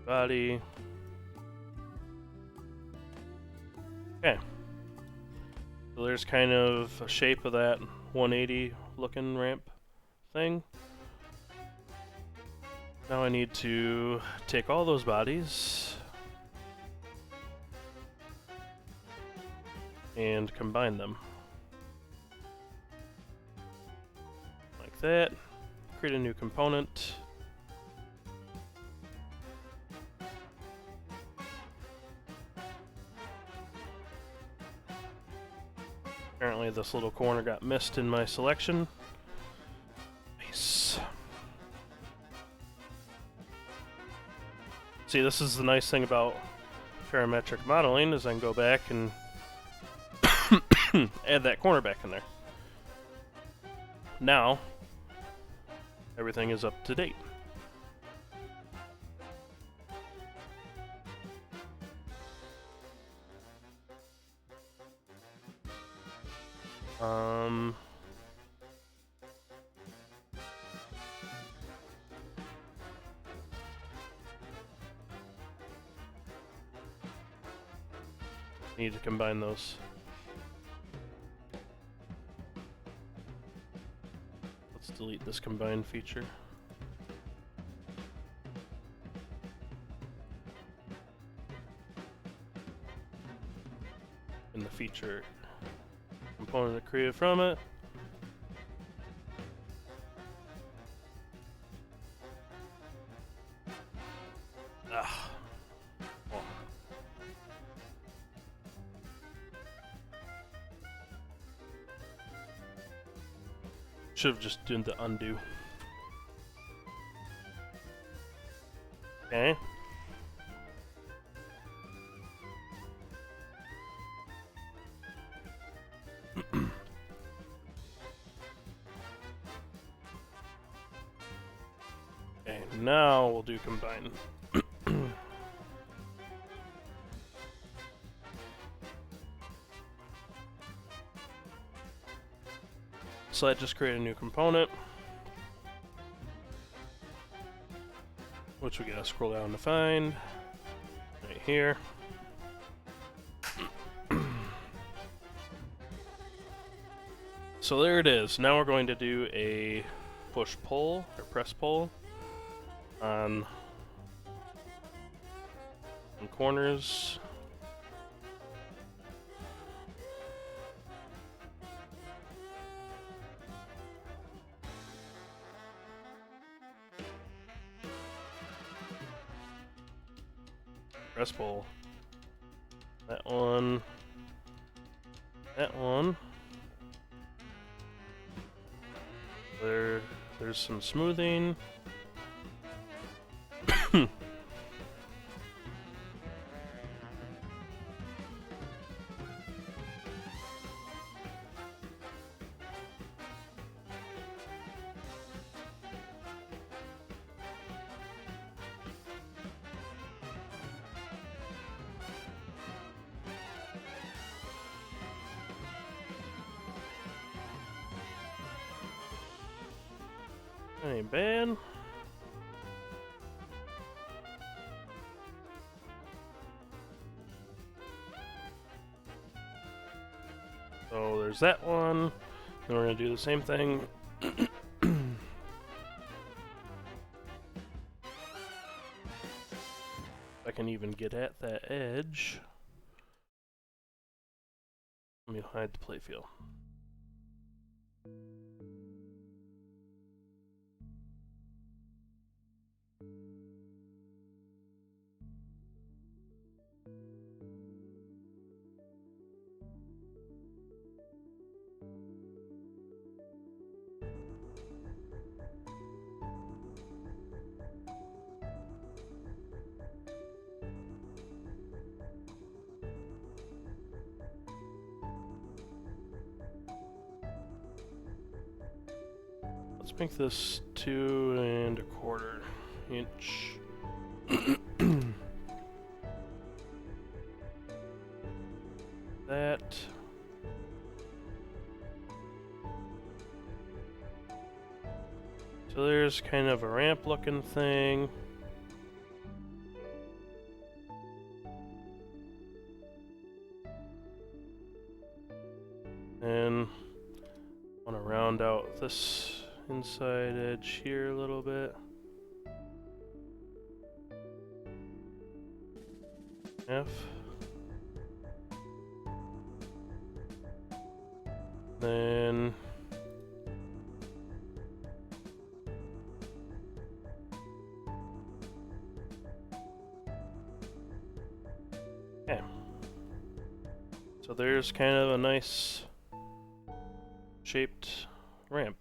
body. Okay. So there's kind of a shape of that 180 looking ramp thing. Now I need to take all those bodies and combine them. Like that. Create a new component. Apparently this little corner got missed in my selection. Nice. See, this is the nice thing about parametric modeling, is I can go back and add that corner back in there. Now, everything is up to date. Need to combine those. Let's delete this combine feature. And the feature component created from it. Should have just done the undo. Okay. Okay, now we'll do combine. So I just create a new component, which we gotta scroll down to find right here. So there it is. Now we're going to do a push-pull or press-pull on corners. Press pull. That one. That one. There's some smoothing. Ain't bad. So there's that one. Then we're gonna do the same thing. I can even get at that edge. Let me hide the playfield. Let's make this 2 1/4 inch. That. So there's kind of a ramp looking thing. And I want to round out this inside edge here a little bit. F. Then okay. So there's kind of a nice shaped ramp.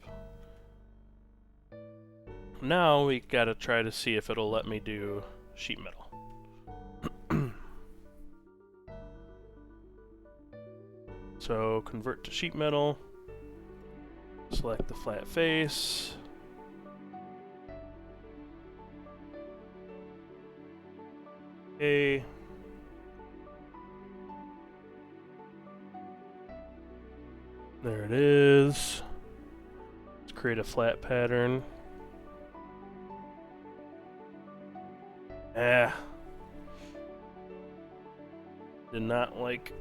Now we gotta try to see if it'll let me do sheet metal. So convert to sheet metal, select the flat face, okay. There it is. Let's create a flat pattern. Did not like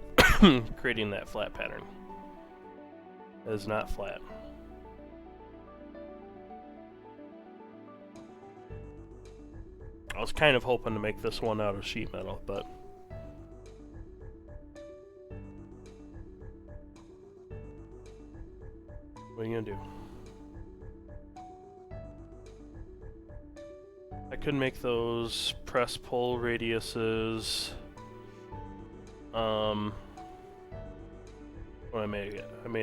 creating that flat pattern. It is not flat. I was kind of hoping to make this one out of sheet metal, but what are you gonna do? I could make those press pull radiuses. What I made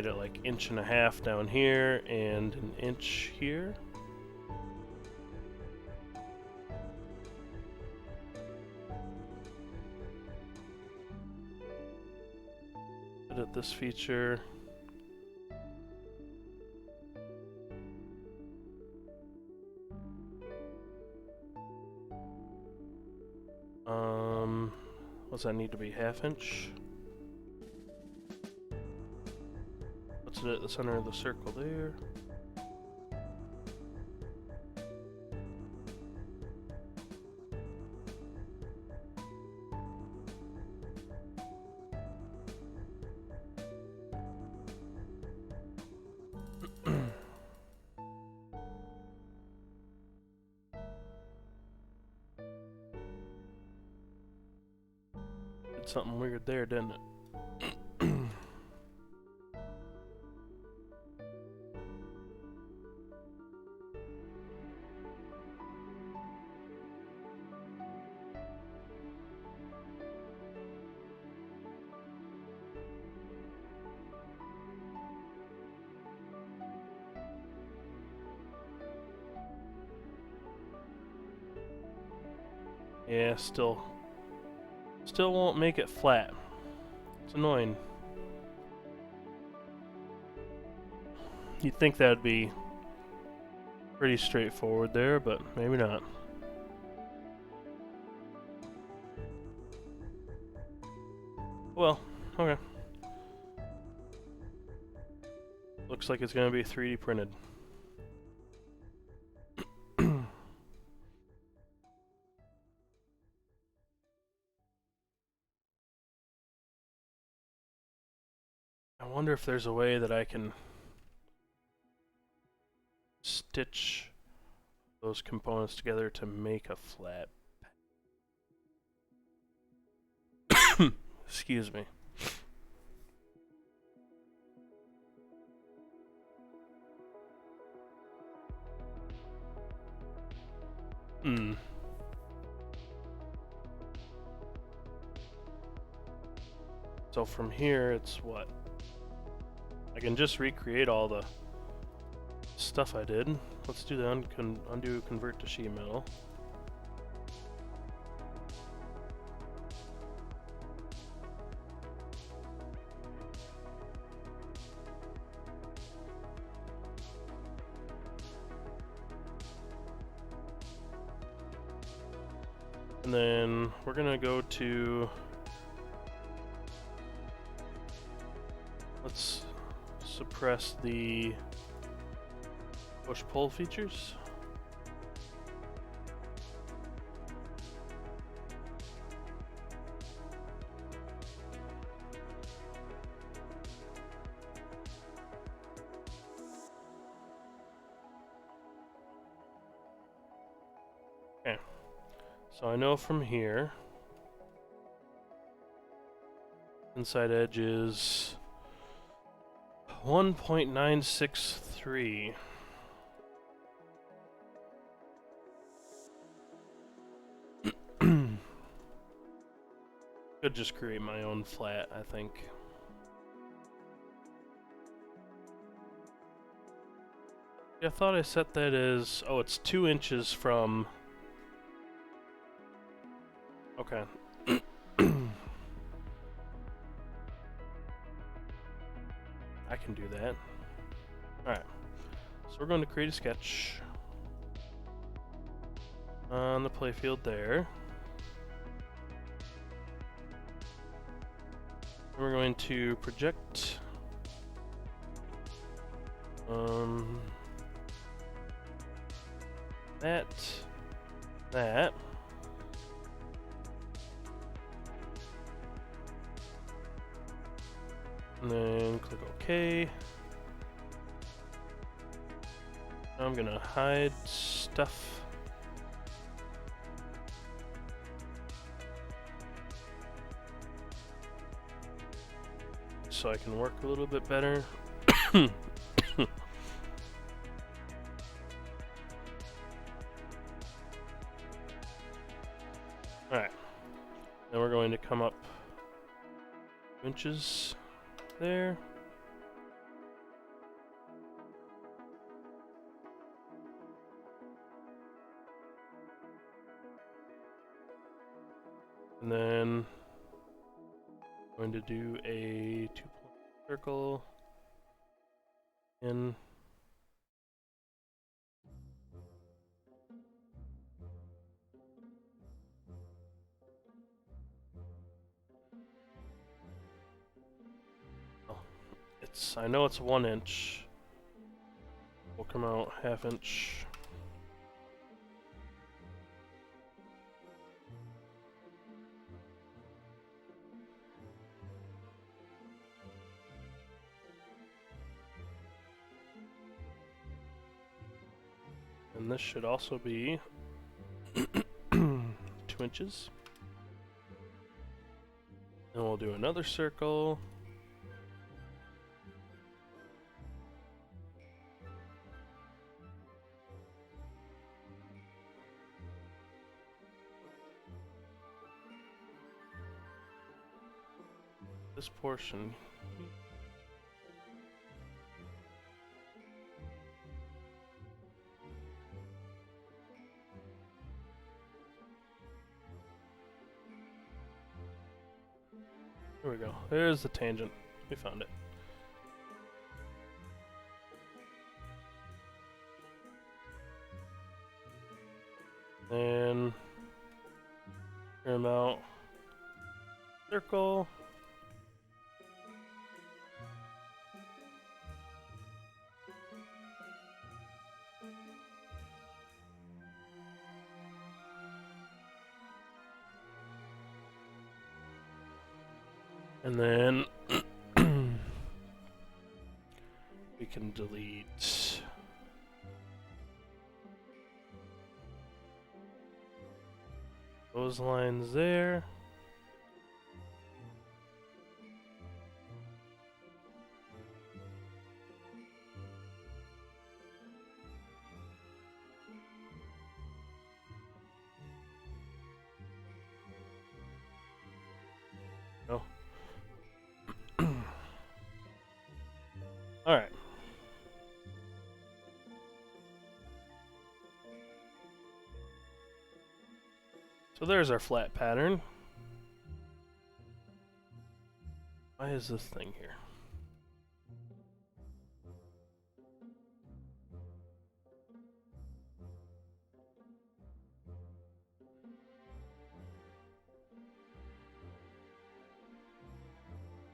it like 1.5 inches down here and 1 inch here. Edit this feature. What's that need to be? 1/2 inch? Let's do it at the center of the circle there. Did something weird there, didn't it? Yeah, still won't make it flat. It's annoying. You'd think that'd be pretty straightforward there, but maybe not. Well, okay. Looks like it's gonna be 3D printed. I wonder if there's a way that I can stitch those components together to make a flat. Excuse me. So from here, it's what? I can just recreate all the stuff I did. Let's do the undo convert to sheet metal. And then we're gonna go to, let's suppress the push-pull features. Okay, so I know from here, inside edge is 1.963. Could just create my own flat, I think. Yeah, I thought I set that as, oh, it's 2 inches from, okay. I can do that. Alright, so we're going to create a sketch on the playfield there. We're going to project that, and then click OK. I'm gonna hide stuff. So I can work a little bit better. Alright. Then we're going to come up 2 inches there. And then I'm going to do a 2-point circle in. I know it's 1 inch. We'll come out 1/2 inch. And this should also be 2 inches. And we'll do another circle. This portion. Here we go. There's the tangent. We found it. And trim out circle. And then we can delete those lines there. Alright. So there's our flat pattern. Why is this thing here?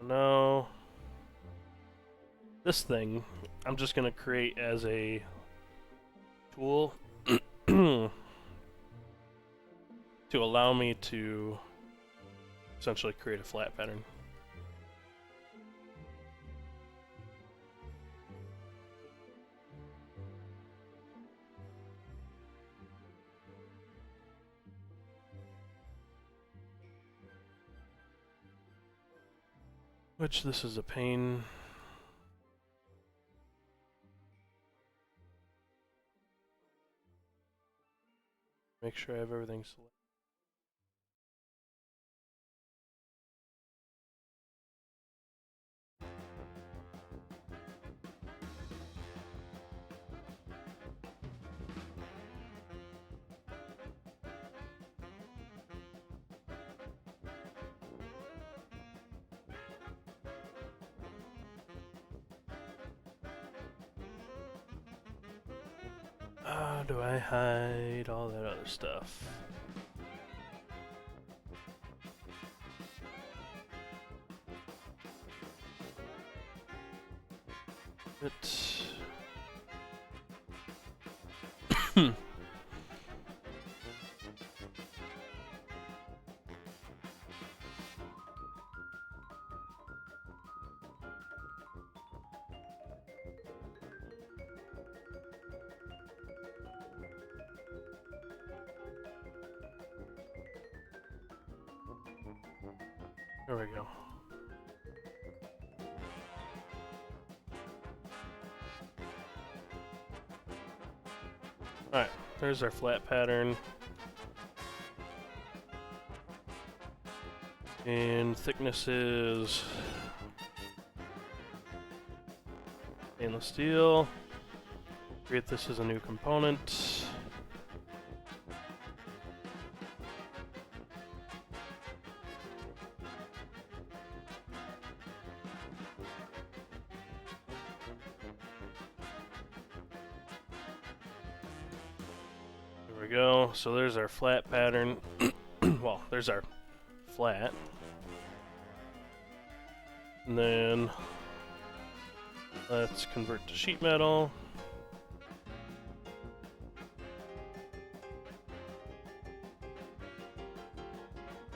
No. This thing, I'm just going to create as a tool to allow me to essentially create a flat pattern. Which, this is a pain. Make sure I have everything selected. How do I hide all that other stuff? There we go. Alright, there's our flat pattern. And thickness is stainless steel. Create this as a new component. There we go. So there's our flat pattern. Well, there's our flat. And then let's convert to sheet metal.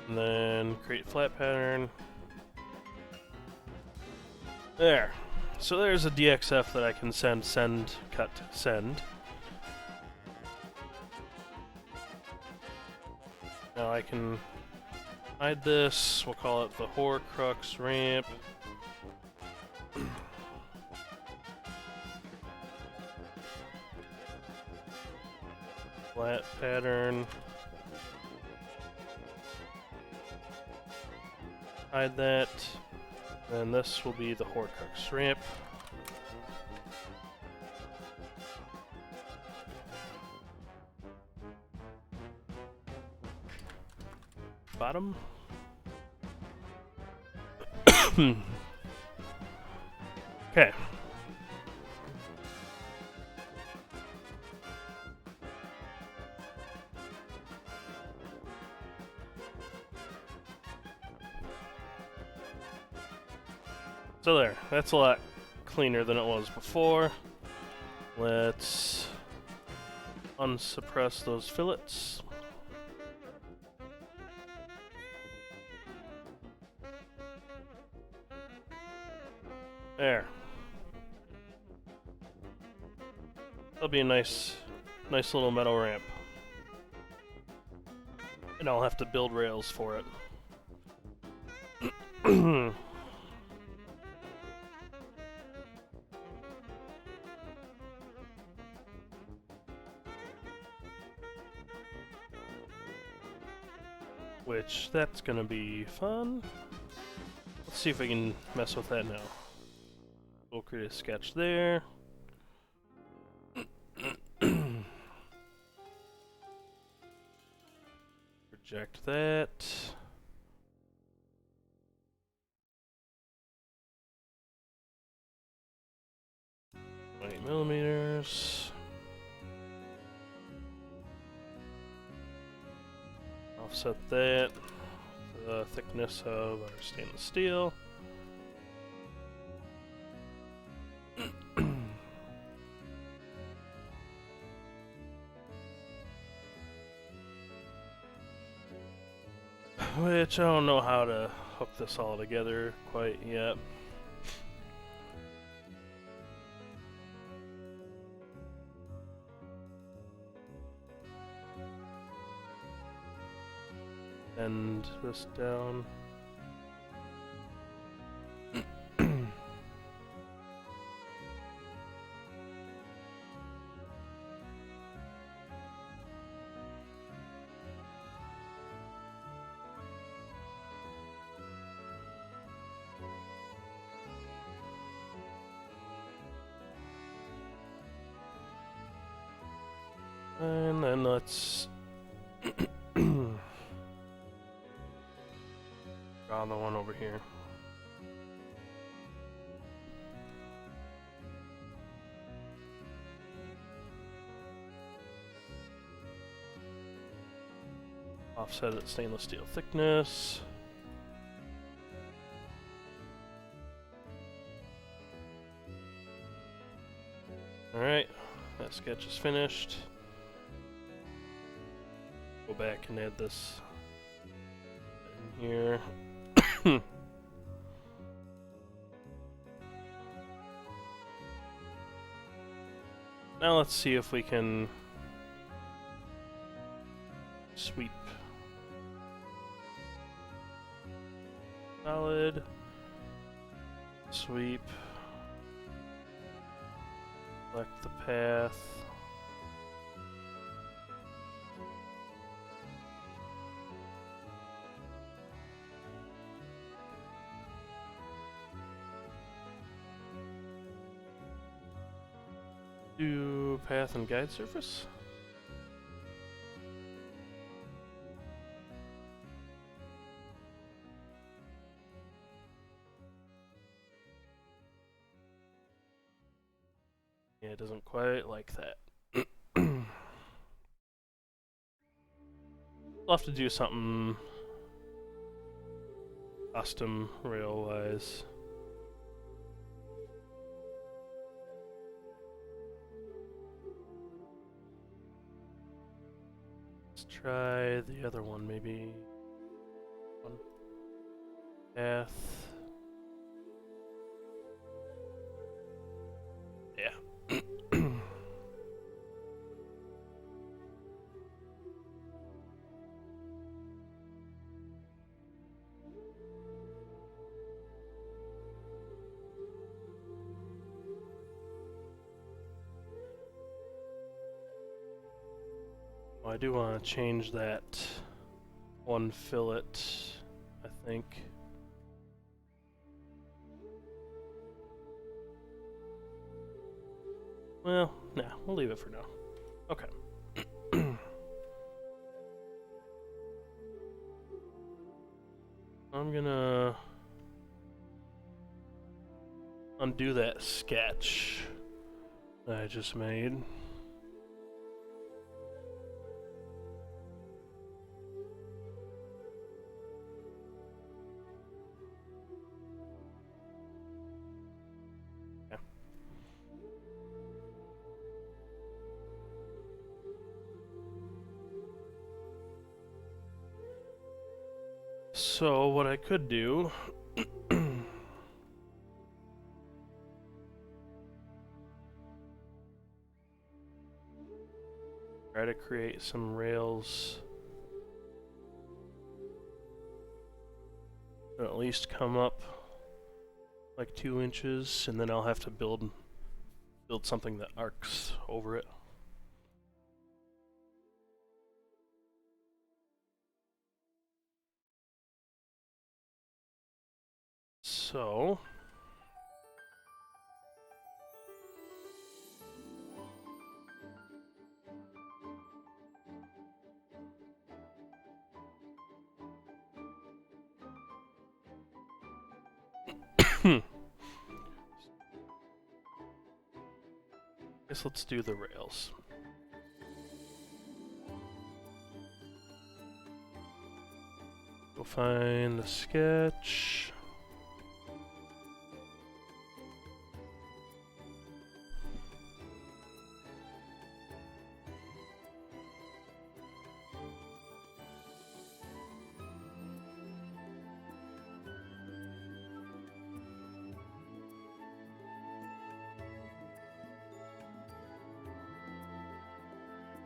And then create flat pattern. There. So there's a DXF that I can send, cut, send. Now I can hide this. We'll call it the horcrux ramp. Flat pattern. Hide that. And this will be the horcrux ramp. Bottom. Okay. So there, that's a lot cleaner than it was before. Let's unsuppress those fillets. There. That'll be a nice little metal ramp. And I'll have to build rails for it. Which, that's gonna be fun. Let's see if we can mess with that now. We'll create create a sketch there. Project that. 20 millimeters. Offset that to the thickness of our stainless steel. Which I don't know how to hook this all together quite yet. Bend this down. And then let's draw the one over here. Offset at stainless steel thickness. Alright, that sketch is finished. Go back and add this in here. Now let's see if we can sweep. Solid. Sweep. Select the path. Do path and guide surface. Yeah, it doesn't quite like that. We'll have to do something custom rail-wise. Let's try the other one, maybe. One path. Yeah. Oh, I do want to change that one fillet, I think. Well, nah, we'll leave it for now. Okay. I'm gonna undo that sketch that I just made. So what I could do try to create some rails that at least come up like 2 inches, and then I'll have to build something that arcs over it. So guess let's do the rails. We'll find the sketch.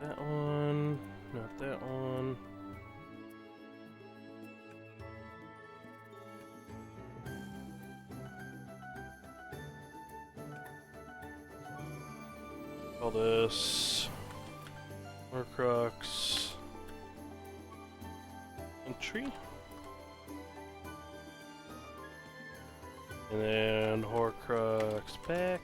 That one, not that one. Call this horcrux entry. And then horcrux back.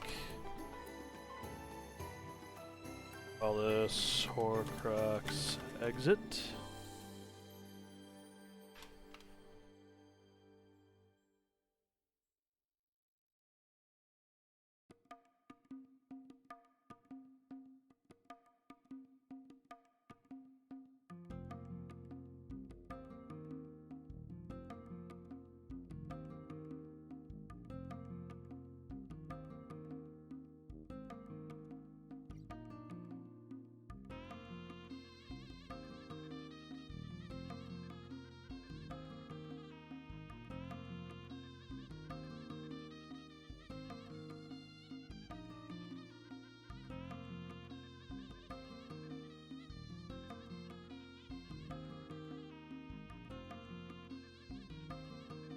Call this horcrux exit.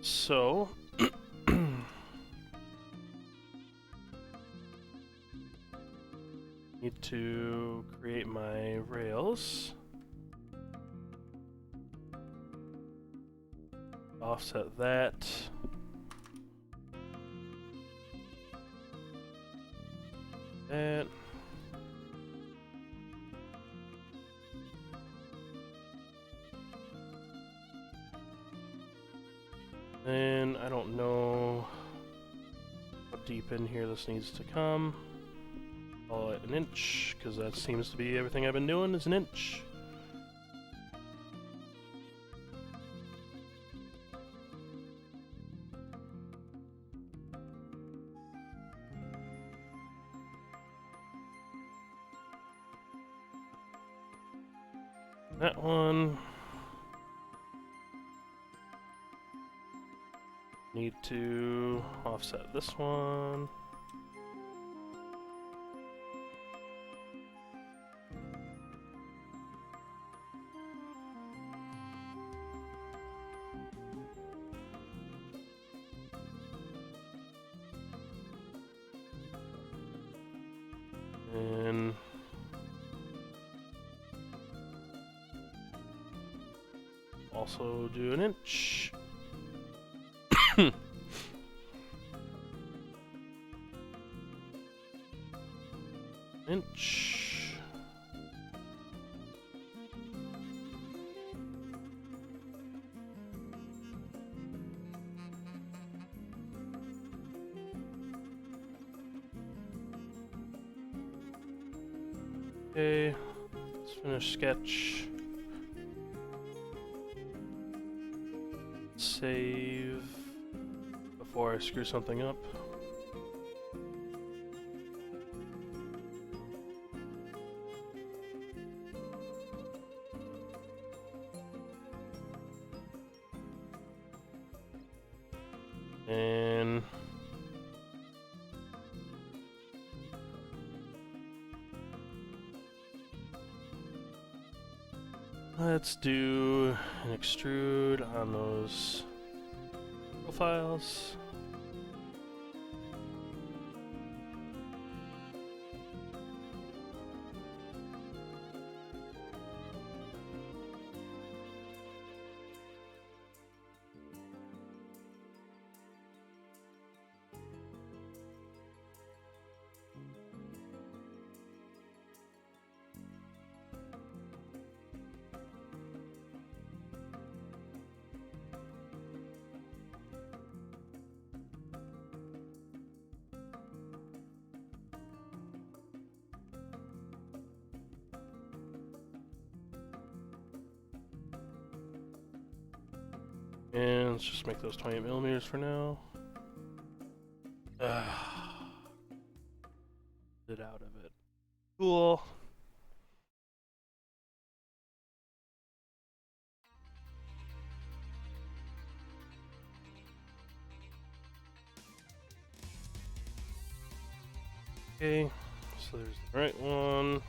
So, need to create my rails. Offset that. That. And I don't know how deep in here this needs to come. Call it an inch, because that seems to be everything I've been doing is an inch. That one. Need to offset this one. And also do an inch. Inch. Okay, let's finish sketch. Save before I screw something up. And let's do an extrude on those profiles. And let's just make those 28 millimeters for now. Get out of it. Cool. Okay, so there's the right one.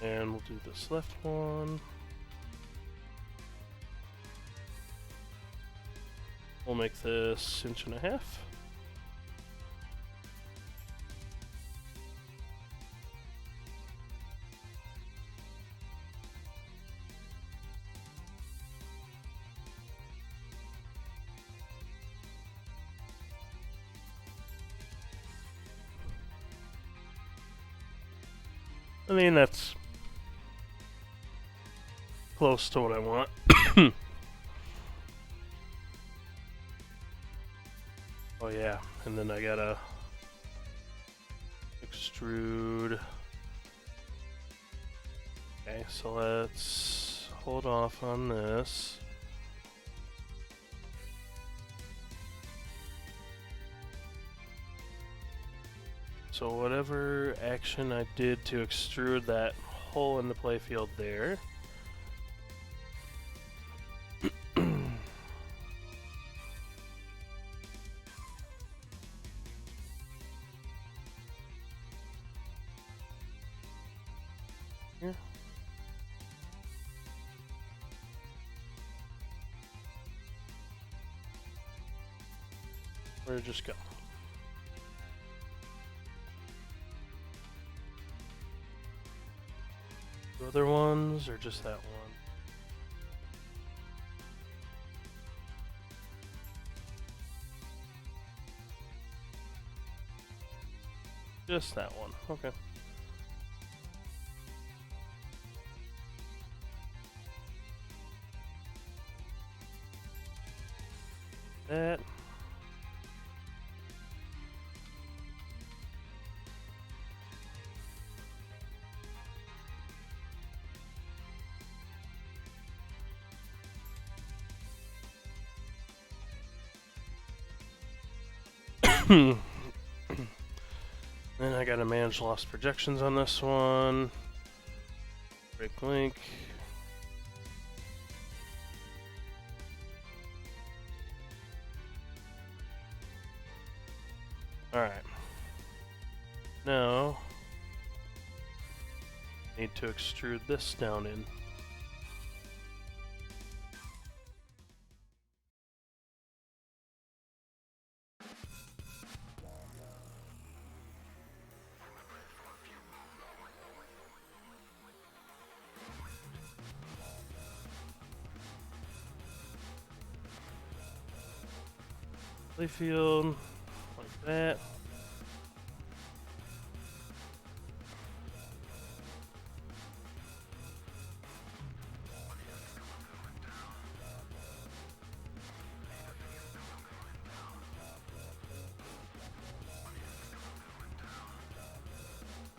And we'll do this left one. We'll make this 1.5 inches. I mean, that's close to what I want. Oh yeah, and then I gotta extrude. Okay, so let's hold off on this. So whatever action I did to extrude that hole in the playfield there, here. Where'd it just go? The other ones, or just that one? Just that one, okay. That. Then I gotta manage lost projections on this one. Break link. Alright. Now, need to extrude this down in. Playfield, like that.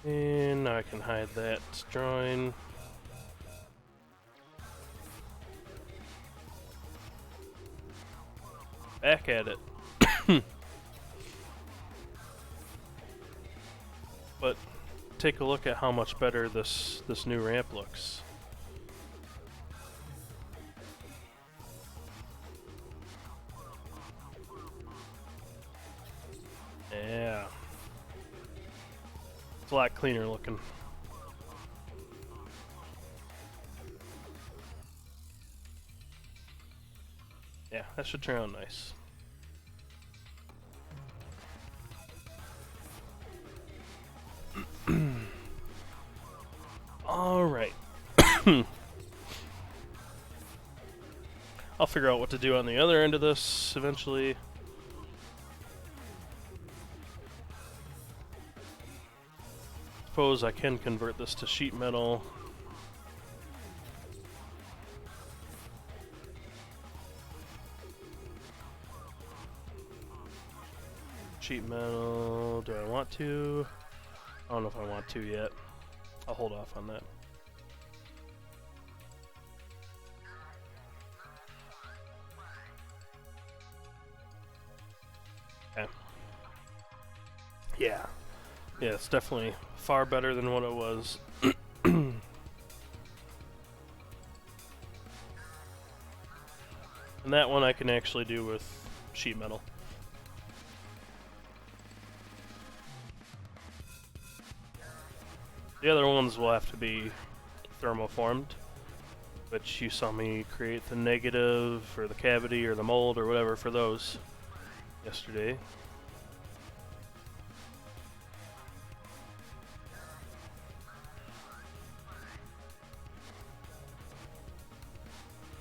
And now I can hide that drawing. Back at it. But take a look at how much better this new ramp looks. Yeah. It's a lot cleaner looking. Yeah, that should turn out nice. Alright. I'll figure out what to do on the other end of this eventually. Suppose I can convert this to sheet metal. Sheet metal. Do I want to? I don't know if I want to yet. I'll hold off on that. Okay. Yeah. Yeah, it's definitely far better than what it was. And that one I can actually do with sheet metal. The other ones will have to be thermoformed, which you saw me create the negative, or the cavity, or the mold, or whatever for those yesterday.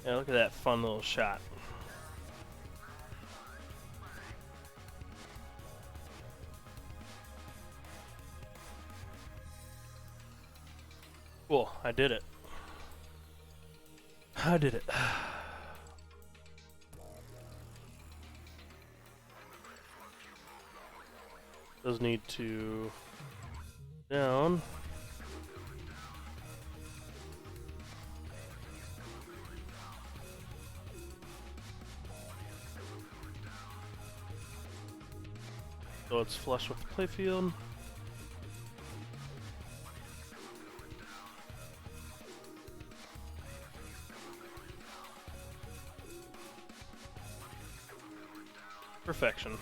Yeah, look at that fun little shot. Cool, I did it. I did it. Does need to down. So it's flush with the playfield. Perfection.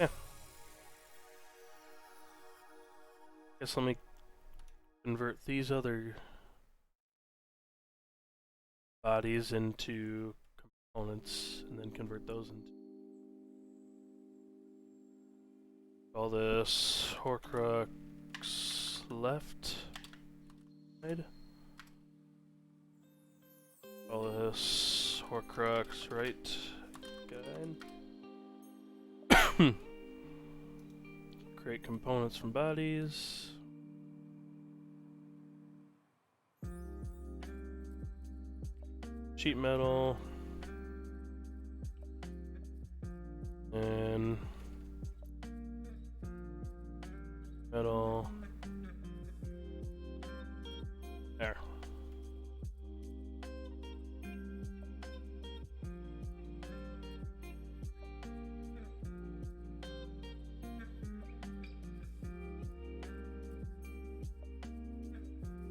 Yeah. Guess let me convert these other bodies into components and then convert those into. All this horcrux left side. All this horcrux right guide. Create components from bodies. Sheet metal. And metal. There.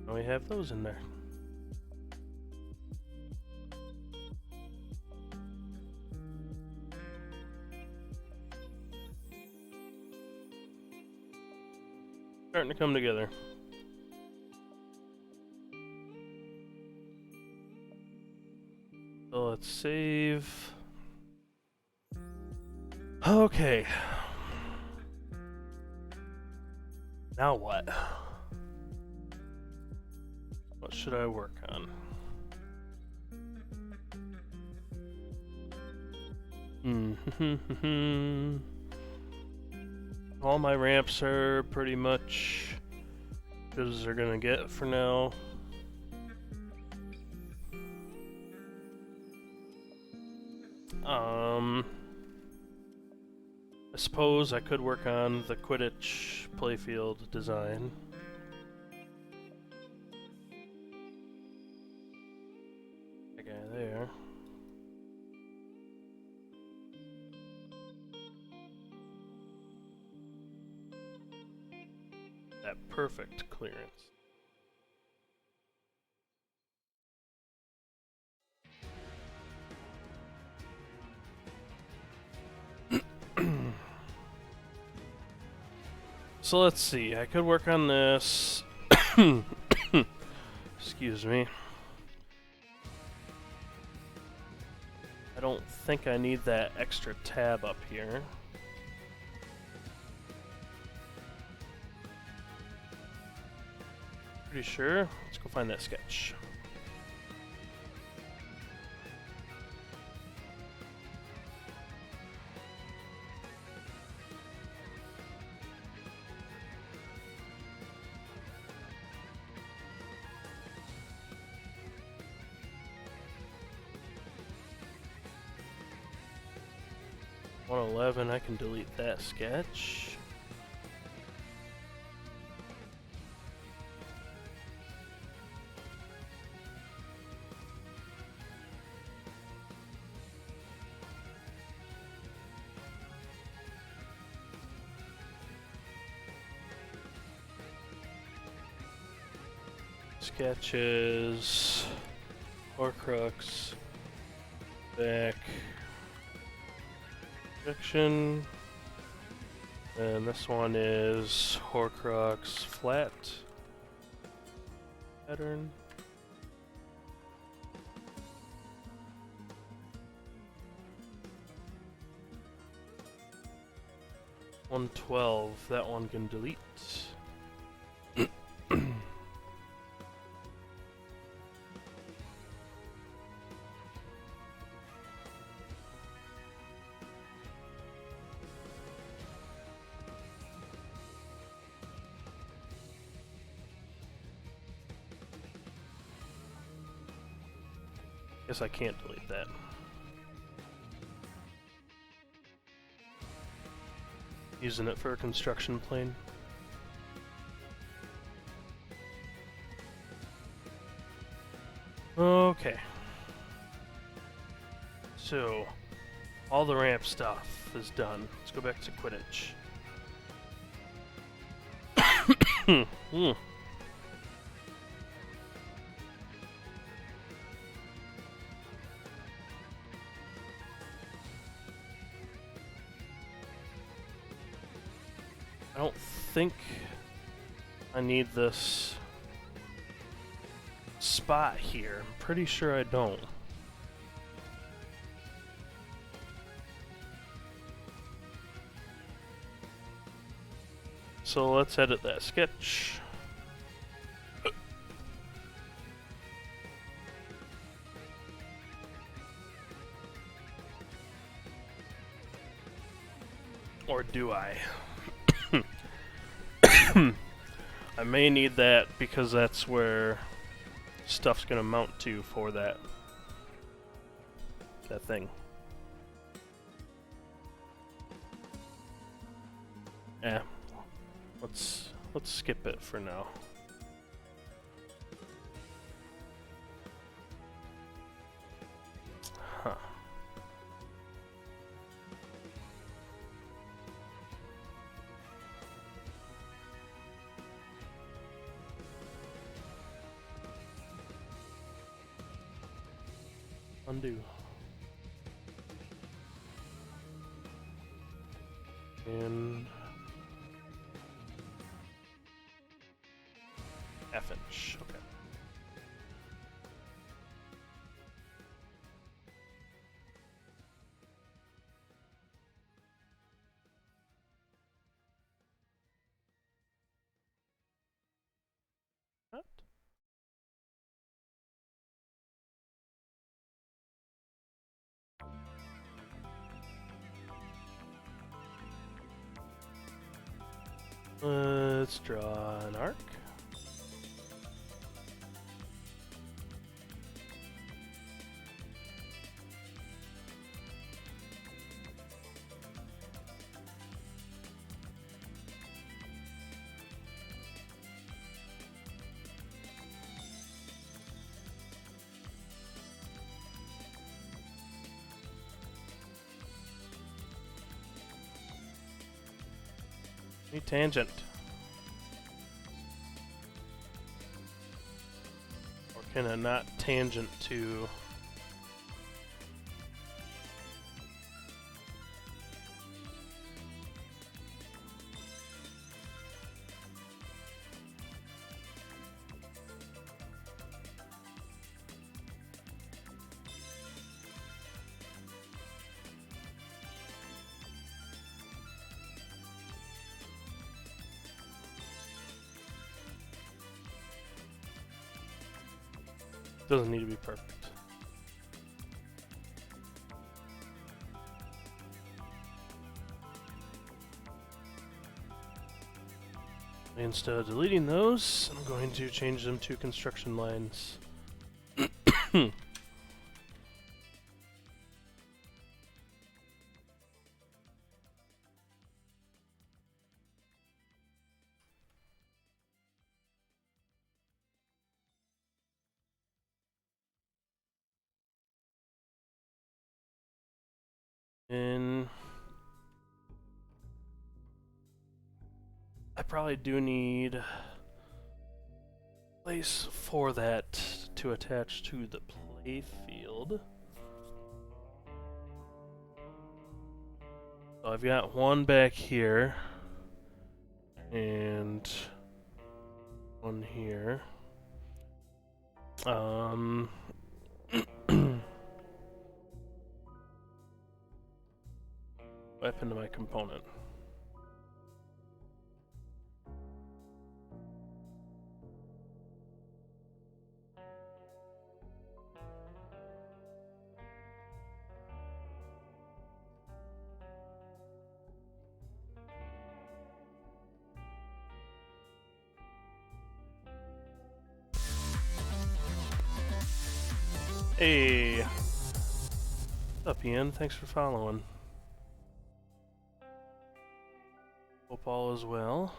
And we have those in there. Starting to come together. So let's save. Okay. Now what? What should I work on? All my ramps are pretty much good as they're gonna get for now. I suppose I could work on the Quidditch playfield design. That guy there. That perfect clearance. So let's see, I could work on this. Excuse me. I don't think I need that extra tab up here. Pretty sure. Let's go find that sketch. 111, I can delete that sketch. Sketches, horcrux, back, projection, and this one is horcrux flat pattern. $112, that one can delete. Guess I can't delete that. Using it for a construction plane. Okay. So, all the ramp stuff is done. Let's go back to quidditch. I don't think I need this spot here. I'm pretty sure I don't. So let's edit that sketch. Or do I? I may need that because that's where stuff's gonna mount to for that thing. Yeah. Let's skip it for now. Huh. Undo. And half-inch. Okay. What? Let's draw an arc. A tangent. Or can it not tangent to... Doesn't need to be perfect. Instead of deleting those, I'm going to change them to construction lines. I probably do need a place for that to attach to the play field. So I've got one back here and one here. What happened to my component? Hey! What's up, Ian? Thanks for following. Hope all is well.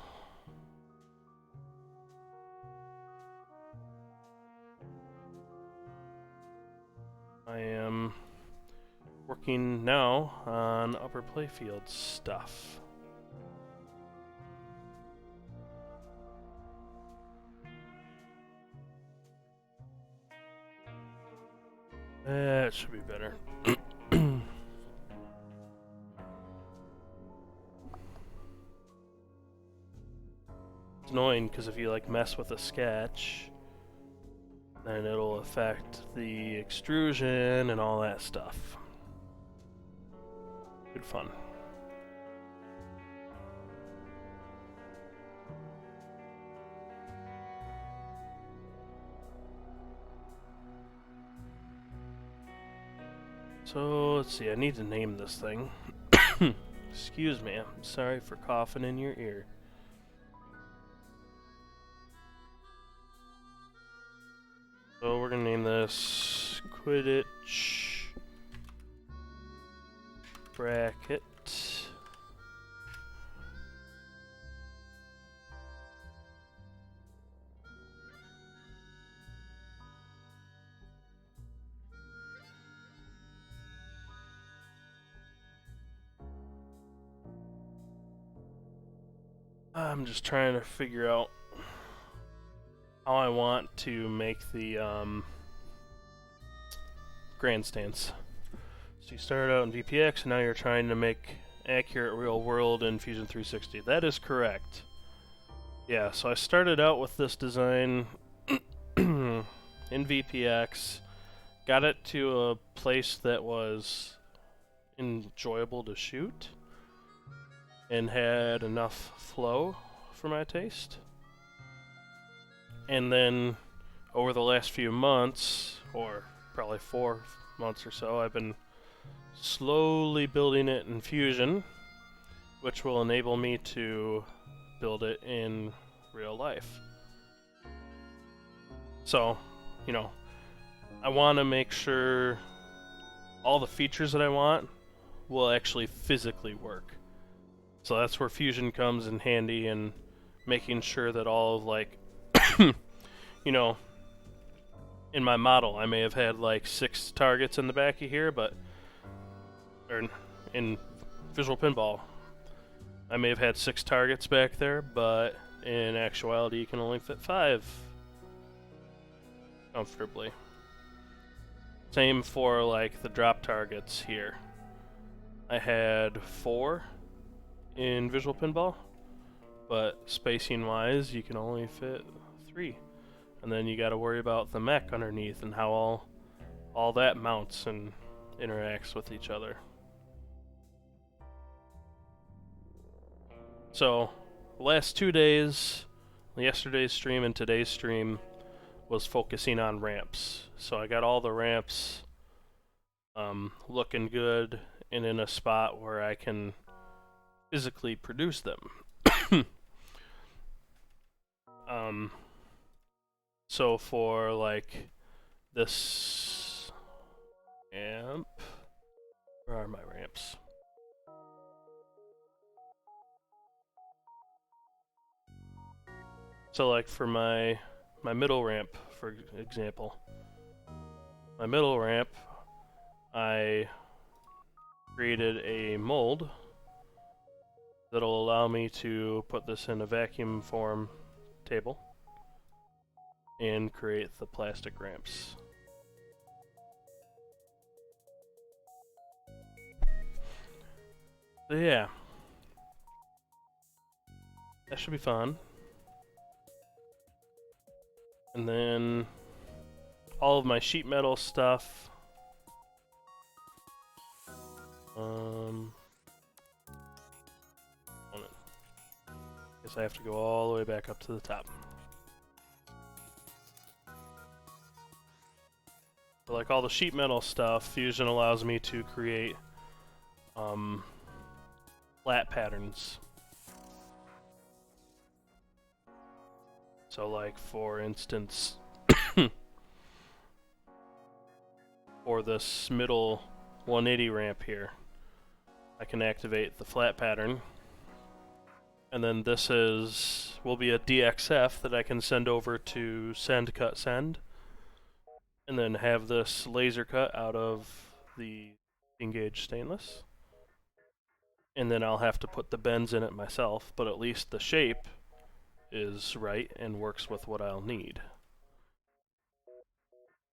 I am working now on upper playfield stuff. That should be better. It's annoying because if you like mess with a sketch, then it'll affect the extrusion and all that stuff. Good fun. So, let's see, I need to name this thing. Excuse me, I'm sorry for coughing in your ear. So we're gonna name this Quidditch bracket. I'm just trying to figure out how I want to make the grandstands. So you started out in VPX and now you're trying to make accurate real world in Fusion 360. That is correct. Yeah, so I started out with this design in VPX, got it to a place that was enjoyable to shoot and had enough flow for my taste. And then over the last few months, or probably 4 months or so, I've been slowly building it in Fusion, which will enable me to build it in real life. So, you know, I want to make sure all the features that I want will actually physically work. So that's where Fusion comes in handy, and making sure that all of, like, you know, in my model I may have had like 6 targets in the back of here, but or in Visual Pinball I may have had 6 targets back there, but in actuality you can only fit 5 comfortably. Same for like the drop targets here. I had 4 in Visual Pinball, but spacing wise you can only fit 3. And then you got to worry about the mech underneath and how all that mounts and interacts with each other. So, the last 2 days, yesterday's stream and today's stream, was focusing on ramps. So I got all the ramps looking good and in a spot where I can physically produce them. So for like this ramp, where are my ramps? So like for my middle ramp, for example, my middle ramp, I created a mold that'll allow me to put this in a vacuum form table and create the plastic ramps. So yeah, that should be fun. And then all of my sheet metal stuff. Guess I have to go all the way back up to the top. But like all the sheet metal stuff, Fusion allows me to create flat patterns. So like for instance, for this middle 180 ramp here, I can activate the flat pattern, and then this will be a DXF that I can send over to send, cut, send, and then have this laser cut out of the engaged stainless. And then I'll have to put the bends in it myself, but at least the shape is right and works with what I'll need.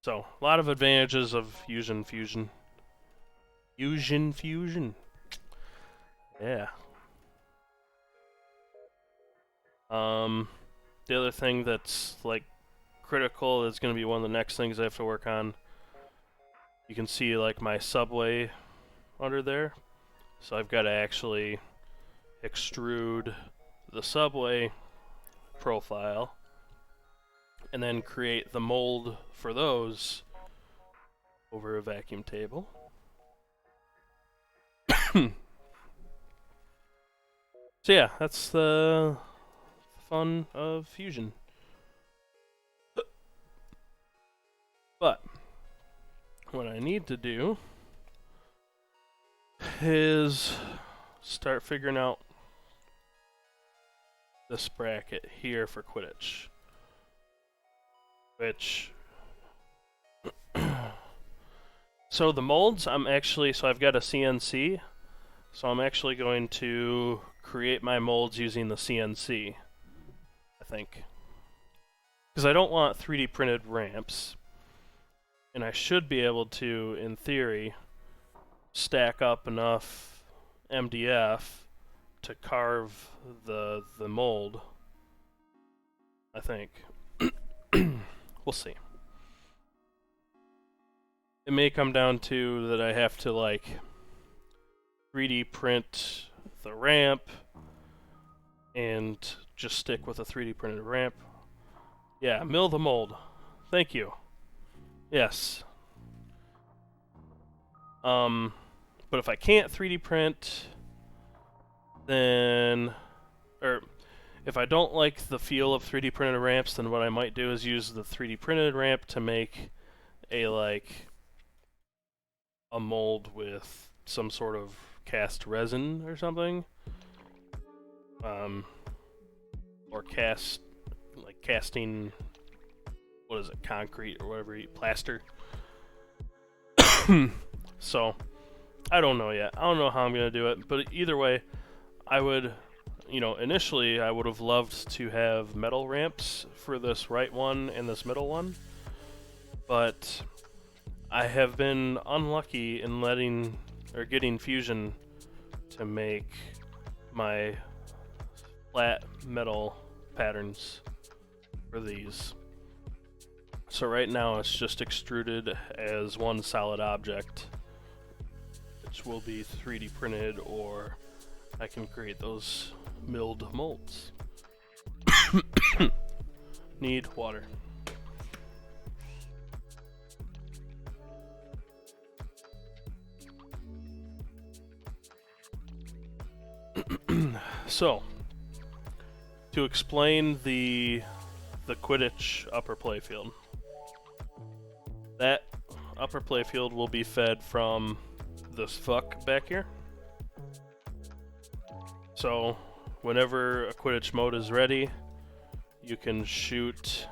So, a lot of advantages of using Fusion. Fusion. Yeah. The other thing that's like critical is going to be one of the next things I have to work on. You can see like my subway under there. So I've got to actually extrude the subway profile and then create the mold for those over a vacuum table. So yeah, that's the fun of Fusion. But what I need to do is start figuring out this bracket here for Quidditch. Which so the molds, I've got a CNC, so I'm actually going to create my molds using the CNC, I think. Because I don't want 3D printed ramps, and I should be able to, in theory, stack up enough MDF to carve the mold, I think. We'll see. It may come down to that I have to like 3D print the ramp and just stick with a 3D printed ramp. Yeah, mill the mold. Thank you. Yes. But if I can't 3D print, then, or if I don't like the feel of 3D printed ramps, then what I might do is use the 3D printed ramp to make a mold with some sort of cast resin or something, or casting, what is it, concrete or whatever, plaster. So I don't know yet. I don't know how I'm gonna do it, but either way, I would, initially I would have loved to have metal ramps for this right one and this middle one, but I have been unlucky in getting Fusion to make my flat metal patterns for these. So right now it's just extruded as one solid object, which will be 3D printed, or I can create those milled molds. Need water. So, to explain the Quidditch upper playfield. That upper playfield will be fed from this fuck back here. So, whenever a Quidditch mode is ready, you can shoot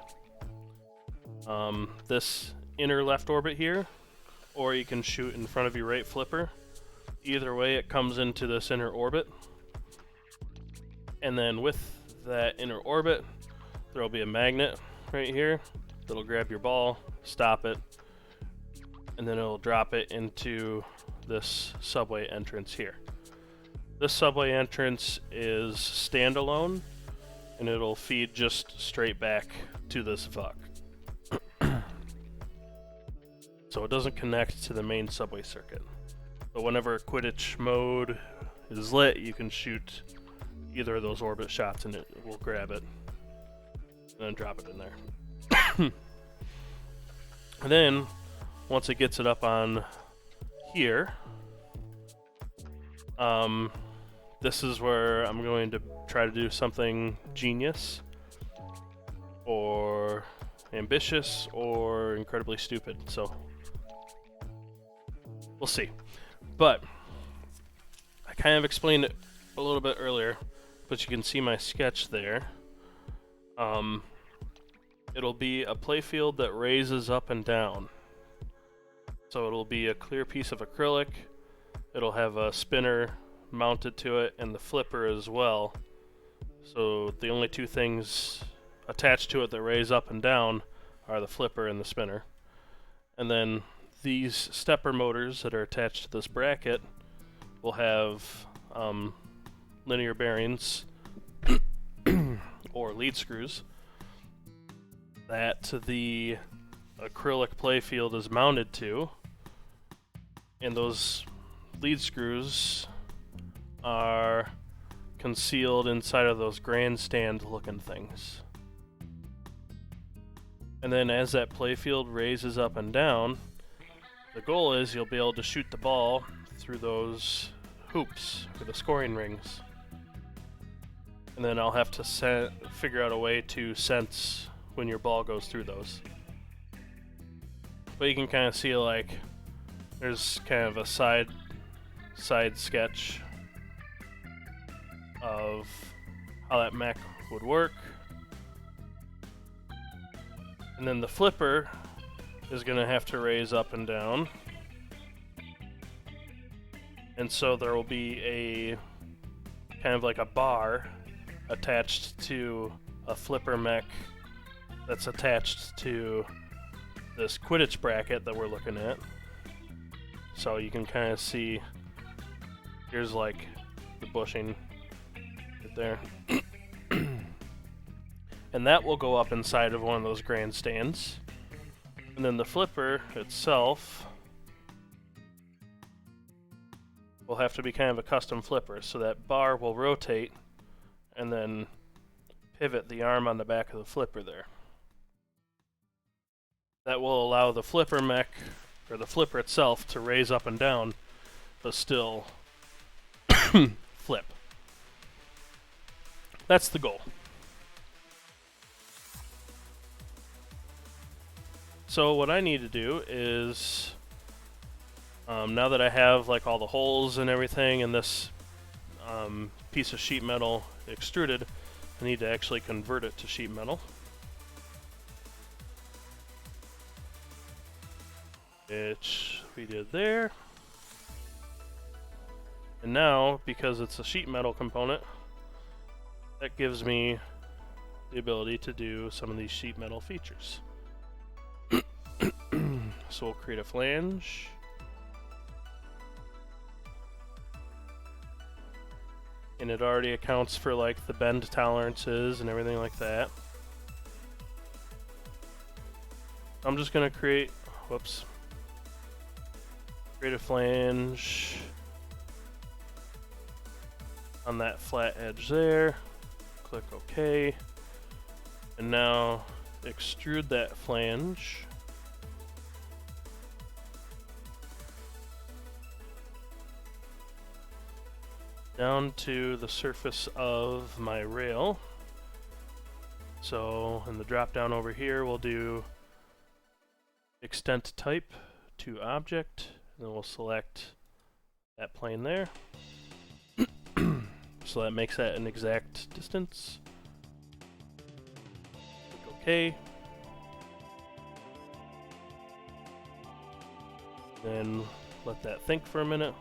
this inner left orbit here, or you can shoot in front of your right flipper. Either way, it comes into this inner orbit. And then with that inner orbit, there will be a magnet right here that'll grab your ball, stop it, and then it'll drop it into this subway entrance here. This subway entrance is standalone, and it'll feed just straight back to this VUC. So it doesn't connect to the main subway circuit. But whenever Quidditch mode is lit, you can shoot either of those orbit shots and it will grab it and then drop it in there. And then, once it gets it up on here, this is where I'm going to try to do something genius, or ambitious, or incredibly stupid. So, we'll see. But, I kind of explained it a little bit earlier, but you can see my sketch there. It'll be a playfield that raises up and down. So it'll be a clear piece of acrylic, it'll have a spinner mounted to it, and the flipper as well. So the only two things attached to it that raise up and down are the flipper and the spinner. And then these stepper motors that are attached to this bracket will have linear bearings or lead screws that the acrylic playfield is mounted to, and those lead screws are concealed inside of those grandstand looking things. And then as that playfield raises up and down, the goal is you'll be able to shoot the ball through those hoops, or the scoring rings. And then I'll have to figure out a way to sense when your ball goes through those. But you can kind of see, like, there's kind of a side sketch of how that mech would work. And then the flipper is going to have to raise up and down. And so there will be a kind of like a bar attached to a flipper mech that's attached to this Quidditch bracket that we're looking at. So you can kind of see, here's like the bushing right there. And that will go up inside of one of those grandstands. And then the flipper itself will have to be kind of a custom flipper, so that bar will rotate and then pivot the arm on the back of the flipper there. That will allow the flipper mech, or the flipper itself, to raise up and down, but still flip. That's the goal. So what I need to do is, now that I have like all the holes and everything and this piece of sheet metal extruded, I need to actually convert it to sheet metal. Which we did there. And now, because it's a sheet metal component, that gives me the ability to do some of these sheet metal features. So we'll create a flange. And it already accounts for like the bend tolerances and everything like that. I'm just gonna create a flange on that flat edge there. Click OK. And now extrude that flange. Down to the surface of my rail. So in the drop down over here, we'll do extent type to object, and then we'll select that plane there. So that makes that an exact distance. Click OK. Then let that think for a minute.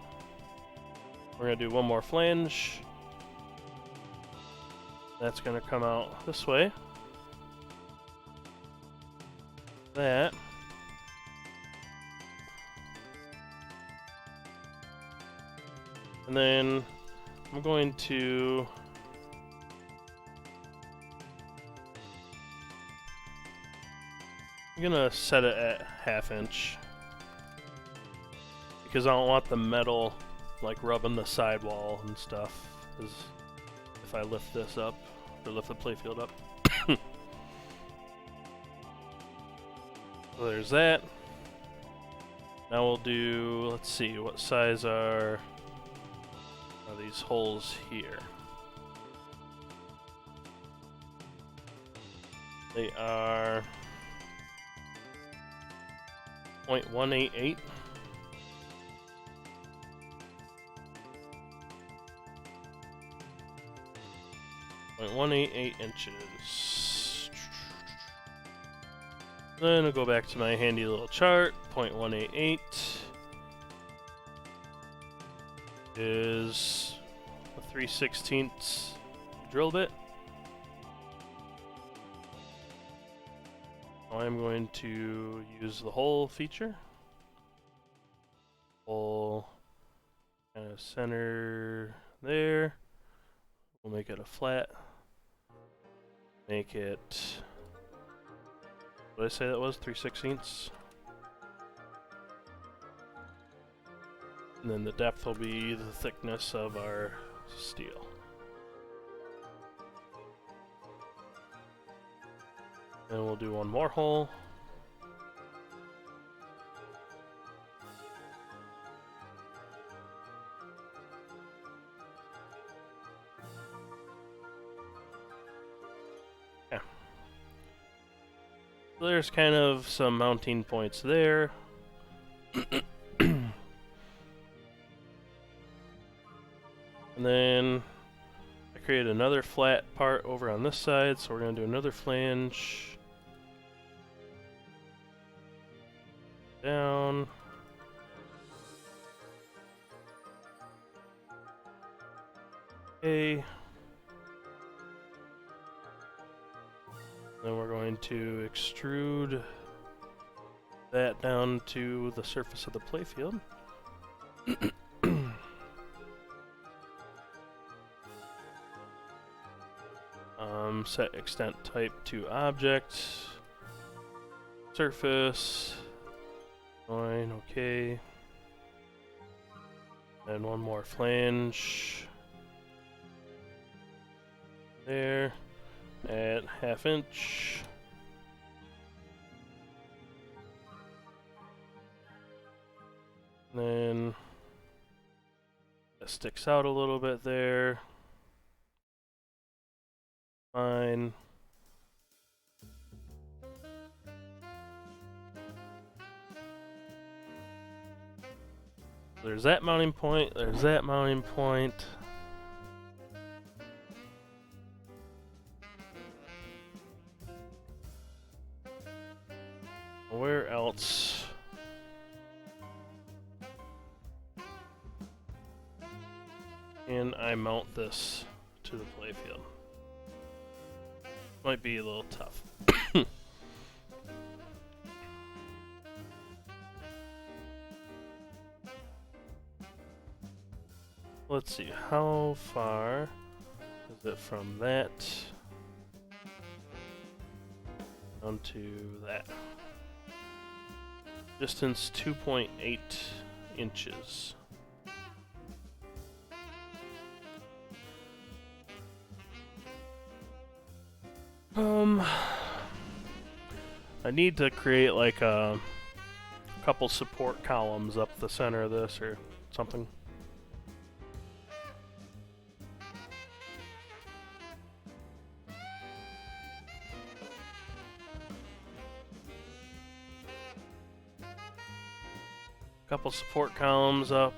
We're going to do one more flange. That's gonna come out this way. That. And then I'm going to set it at 1/2 inch because I don't want the metal like rubbing the sidewall and stuff. Because if I lift this up or lift the playfield up, so there's that. Now we'll do. Let's see, what size are these holes here? They are 0.188. inches. Then I'll go back to my handy little chart. 0.188 is a 3/16 drill bit. I'm going to use the hole feature. Hole kind of center there. We'll make it a flat. Make it. What did I say that was? 3/16. And then the depth will be the thickness of our steel. And we'll do one more hole. Yeah. So there's kind of some mounting points there. And then I created another flat part over on this side, so we're going to do another flange. Down. Okay. Then we're going to extrude that down to the surface of the playfield. Set extent type to object. Surface. Fine, okay. And one more flange. There. At 1/2 inch. Then that sticks out a little bit there. Fine. There's that mounting point, there's that mounting point. Where else? Can I mount this to the playfield? Might be a little tough. Let's see, how far is it from that down to that? Distance 2.8 inches. I need to create like a couple support columns up the center of this or something. Couple support columns up.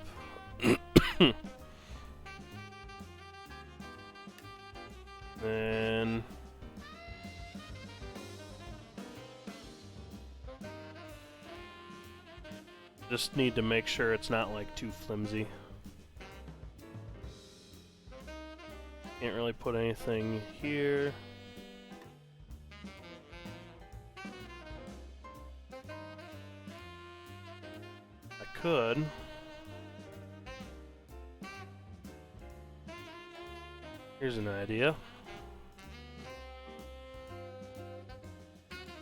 Then just need to make sure it's not like too flimsy. Can't really put anything here. I could. Here's an idea.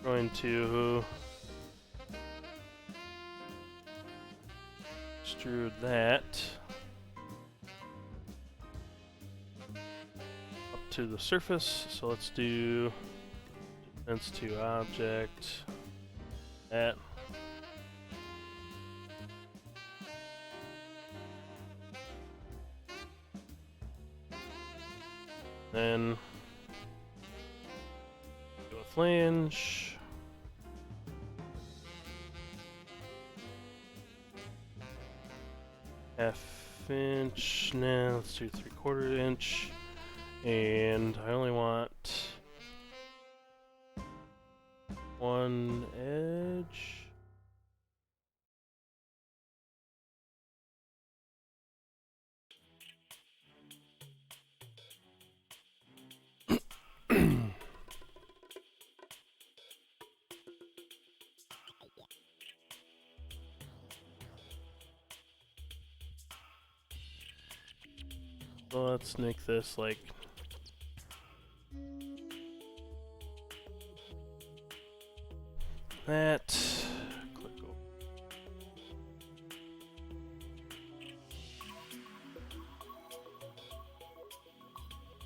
Going to extrude that up to the surface. So let's do defense to object, that. Then do a flange. Half-inch. Now let's do 3/4 inch. And I only want one edge. So let's make this like that. Click over.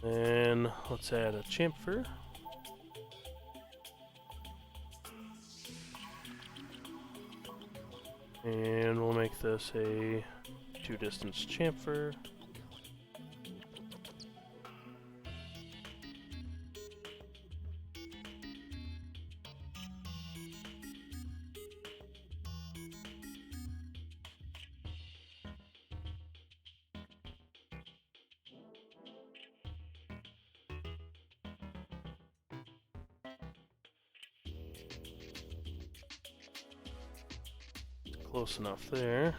Then let's add a chamfer. And we'll make this a 2-distance chamfer. Close enough there.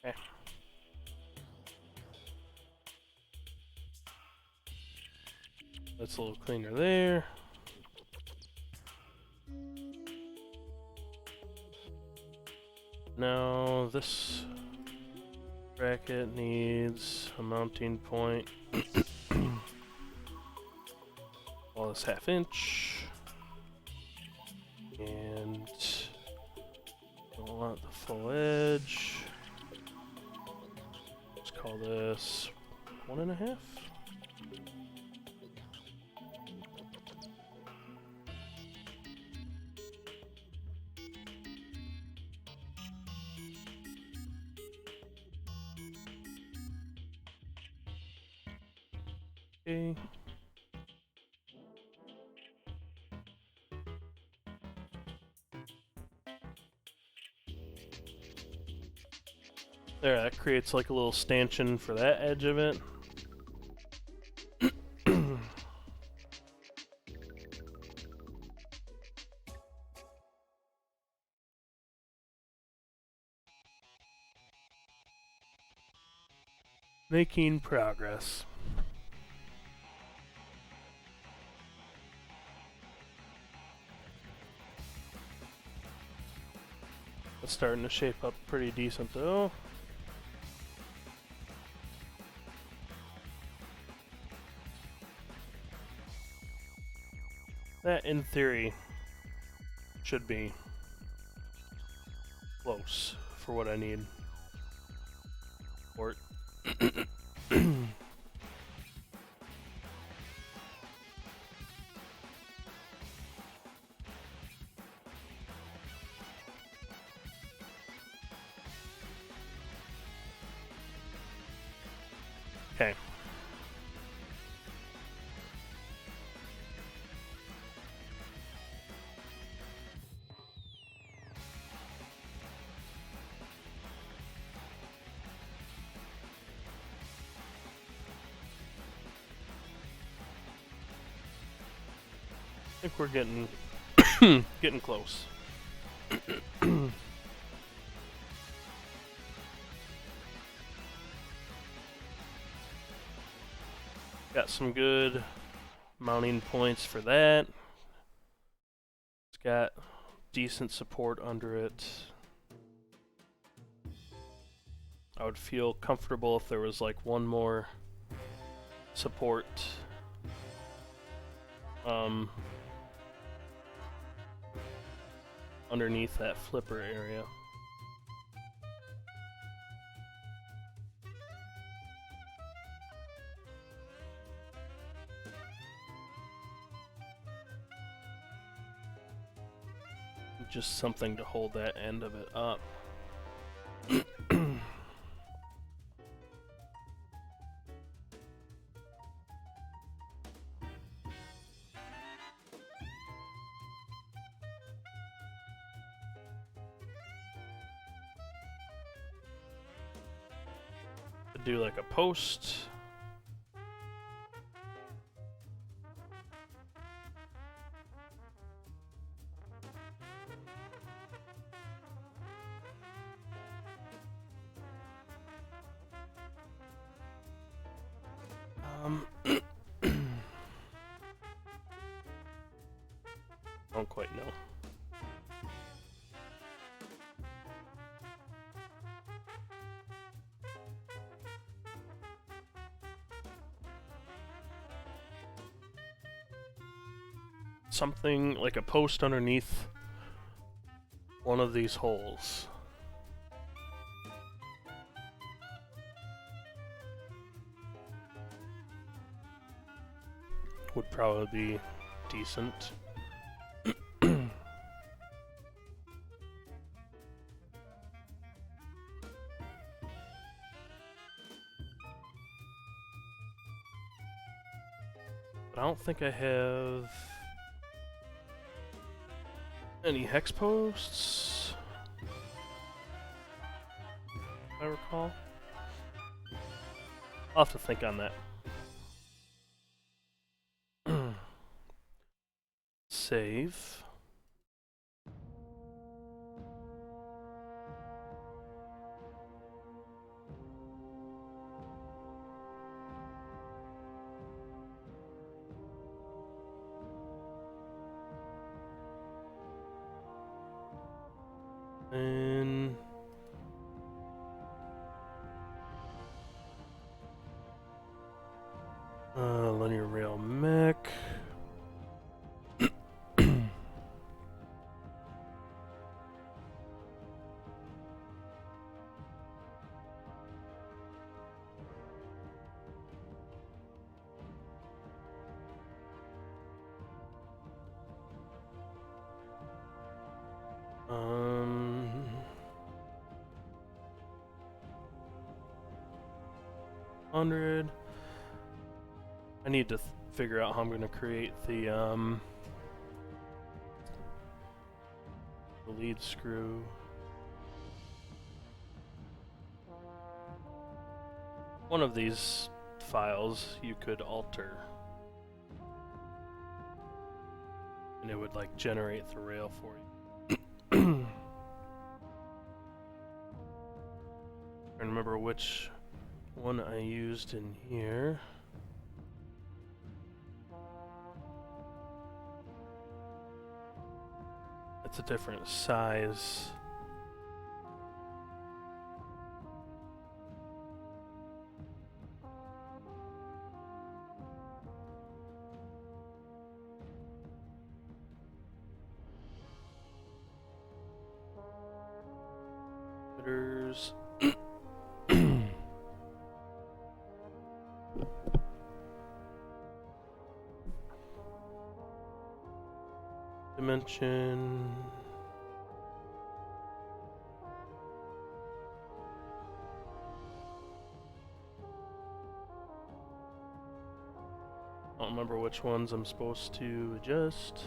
Okay. That's a little cleaner there. Now this bracket needs a mounting point. Well, this 1/2 inch. And don't want the full edge. Let's call this 1.5. Okay. There, that creates like a little stanchion for that edge of it. Making progress. It's starting to shape up pretty decent though. That, in theory, should be close for what I need. Port. Okay. I think we're getting getting close. Got some good mounting points for that. It's got decent support under it. I would feel comfortable if there was like one more support underneath that flipper area. Just something to hold that end of it up. Do like a post. Don't quite know. Something like a post underneath one of these holes. Would probably be decent. But I don't think I have any hex posts, if I recall. I'll have to think on that. Save. And linear rail mech. $100. I need to figure out how I'm going to create the lead screw. One of these files you could alter, and it would like generate the rail for you. I remember which one I used in here. It's a different size. Headers. Dimension. I don't remember which ones I'm supposed to adjust.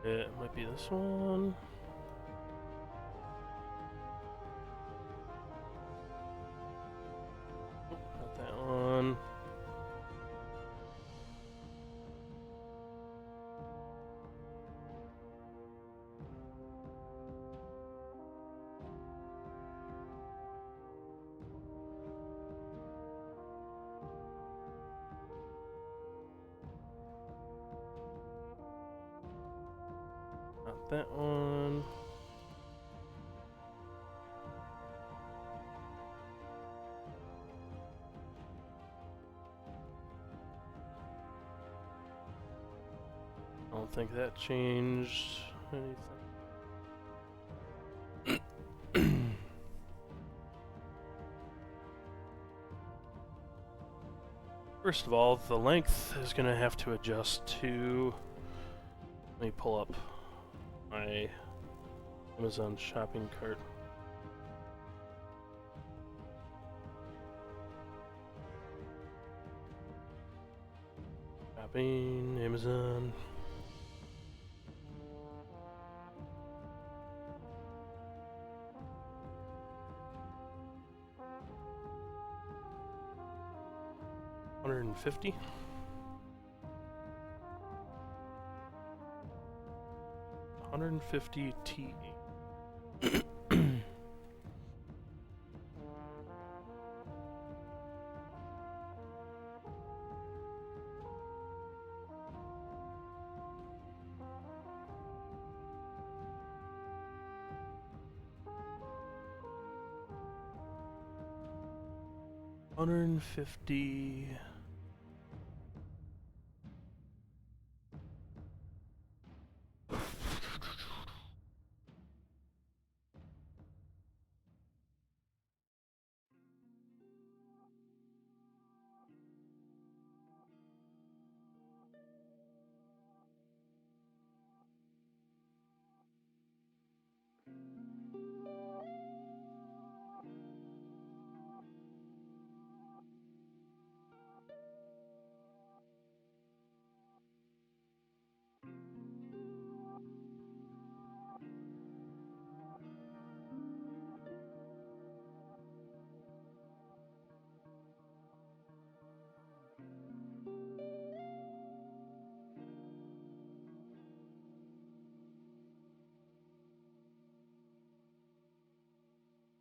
It might be this one. Not that one. Not that one. I don't think that changed anything. First of all, the length is going to have to adjust to... Let me pull up my Amazon shopping cart. Shopping, Amazon. $150. $150 T8. $150.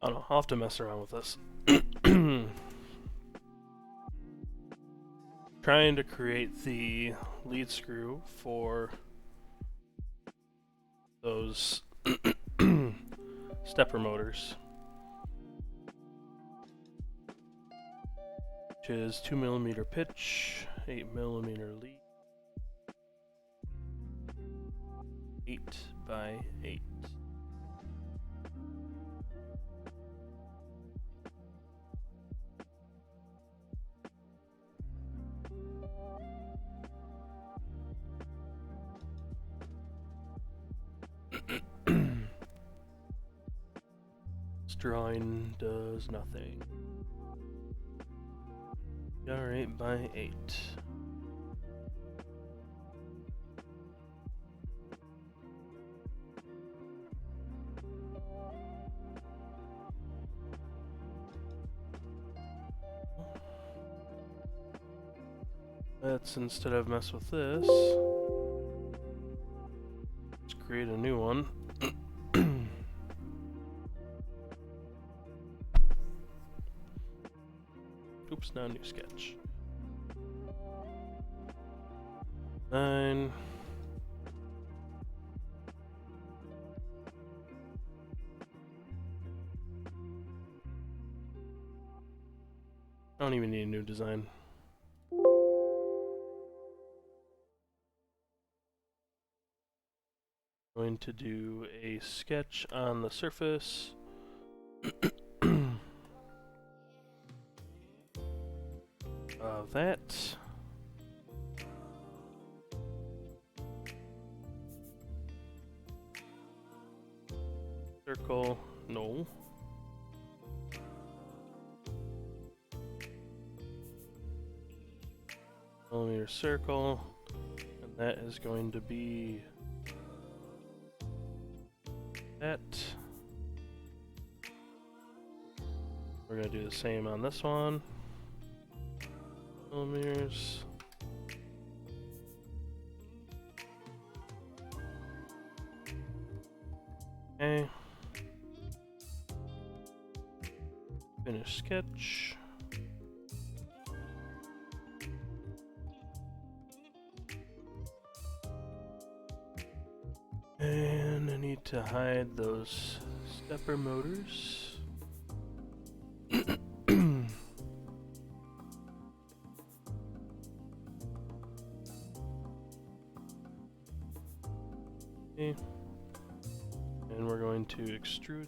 I don't know, I'll have to mess around with this. Trying to create the lead screw for those stepper motors, which is 2mm pitch, 8mm lead, 8x8. This drawing does nothing. Alright, by 8. Let's, instead of mess with this, let's create a new one. Oops, now new sketch. 9. I don't even need a new design. Going to do a sketch on the surface. Of that. Circle, no. Millimeter circle, and that is going to be that. We're gonna do the same on this one. Millimeters. Okay. Finish sketch. And I need to hide those stepper motors. Okay. And we're going to extrude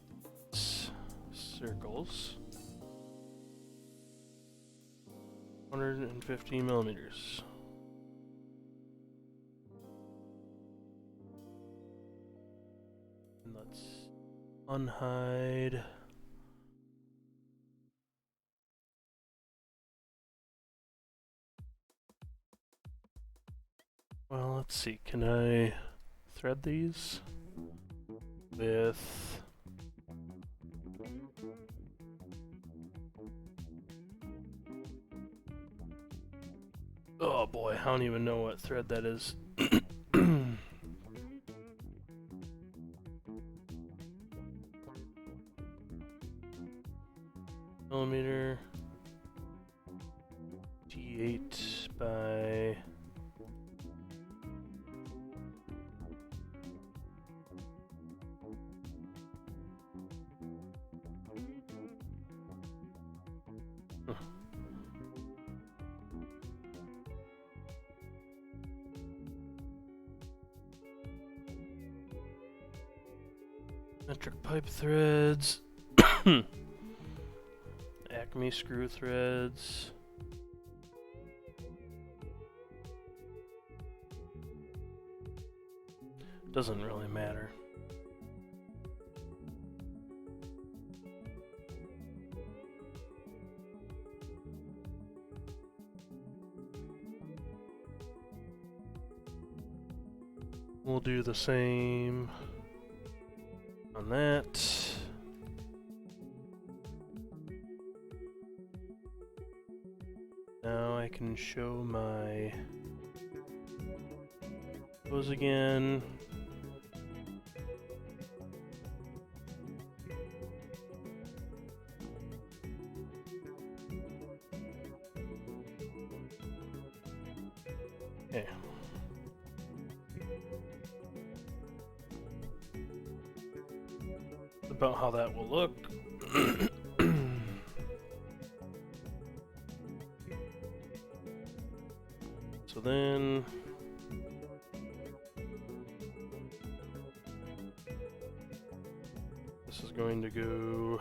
circles. 150 millimeters. And let's unhide. Well, let's see, can I thread these with oh boy, I don't even know what thread that is. Millimeter T8 by metric pipe threads, Acme screw threads. Doesn't really matter. We'll do the same on that. Now I can show my pose again. Okay. About how that will look. So then this is going to go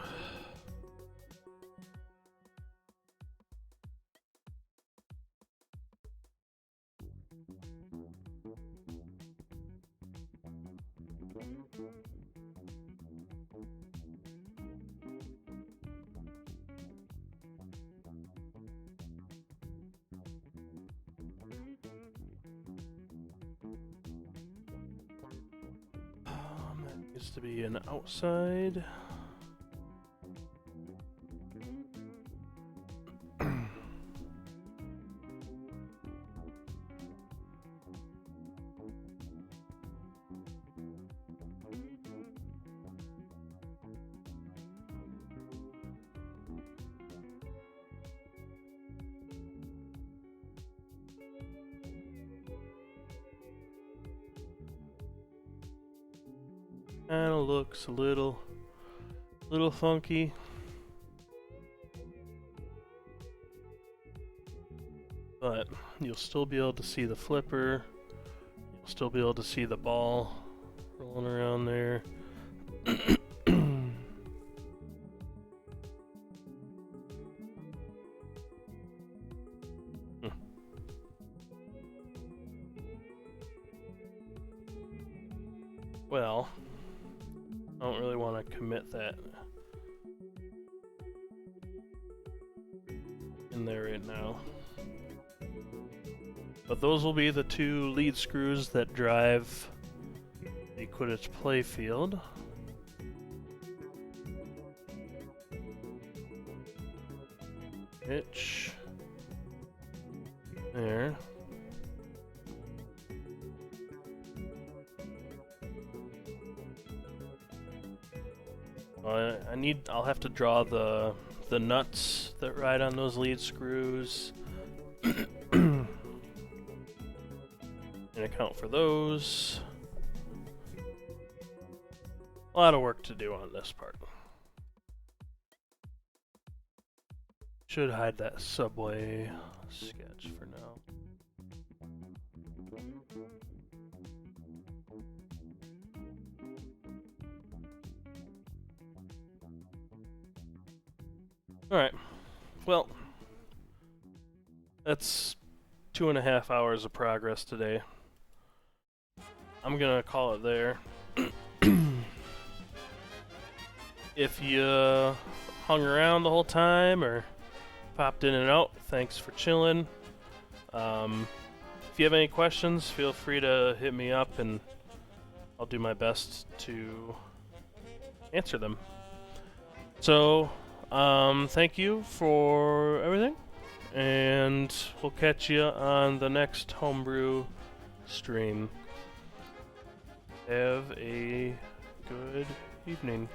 needs to be an outside. Kinda looks a little funky. But you'll still be able to see the flipper. You'll still be able to see the ball rolling around there. Well, I don't really want to commit that in there right now. But those will be the two lead screws that drive the Quidditch playfield. Itch. There. I'll have to draw the nuts that ride on those lead screws. And account for those. A lot of work to do on this part. Should hide that subway sketch for now. Alright, well, that's 2.5 hours of progress today. I'm gonna call it there. If you hung around the whole time or popped in and out, thanks for chilling. If you have any questions, feel free to hit me up and I'll do my best to answer them. So, thank you for everything, and we'll catch you on the next Homebrew stream. Have a good evening.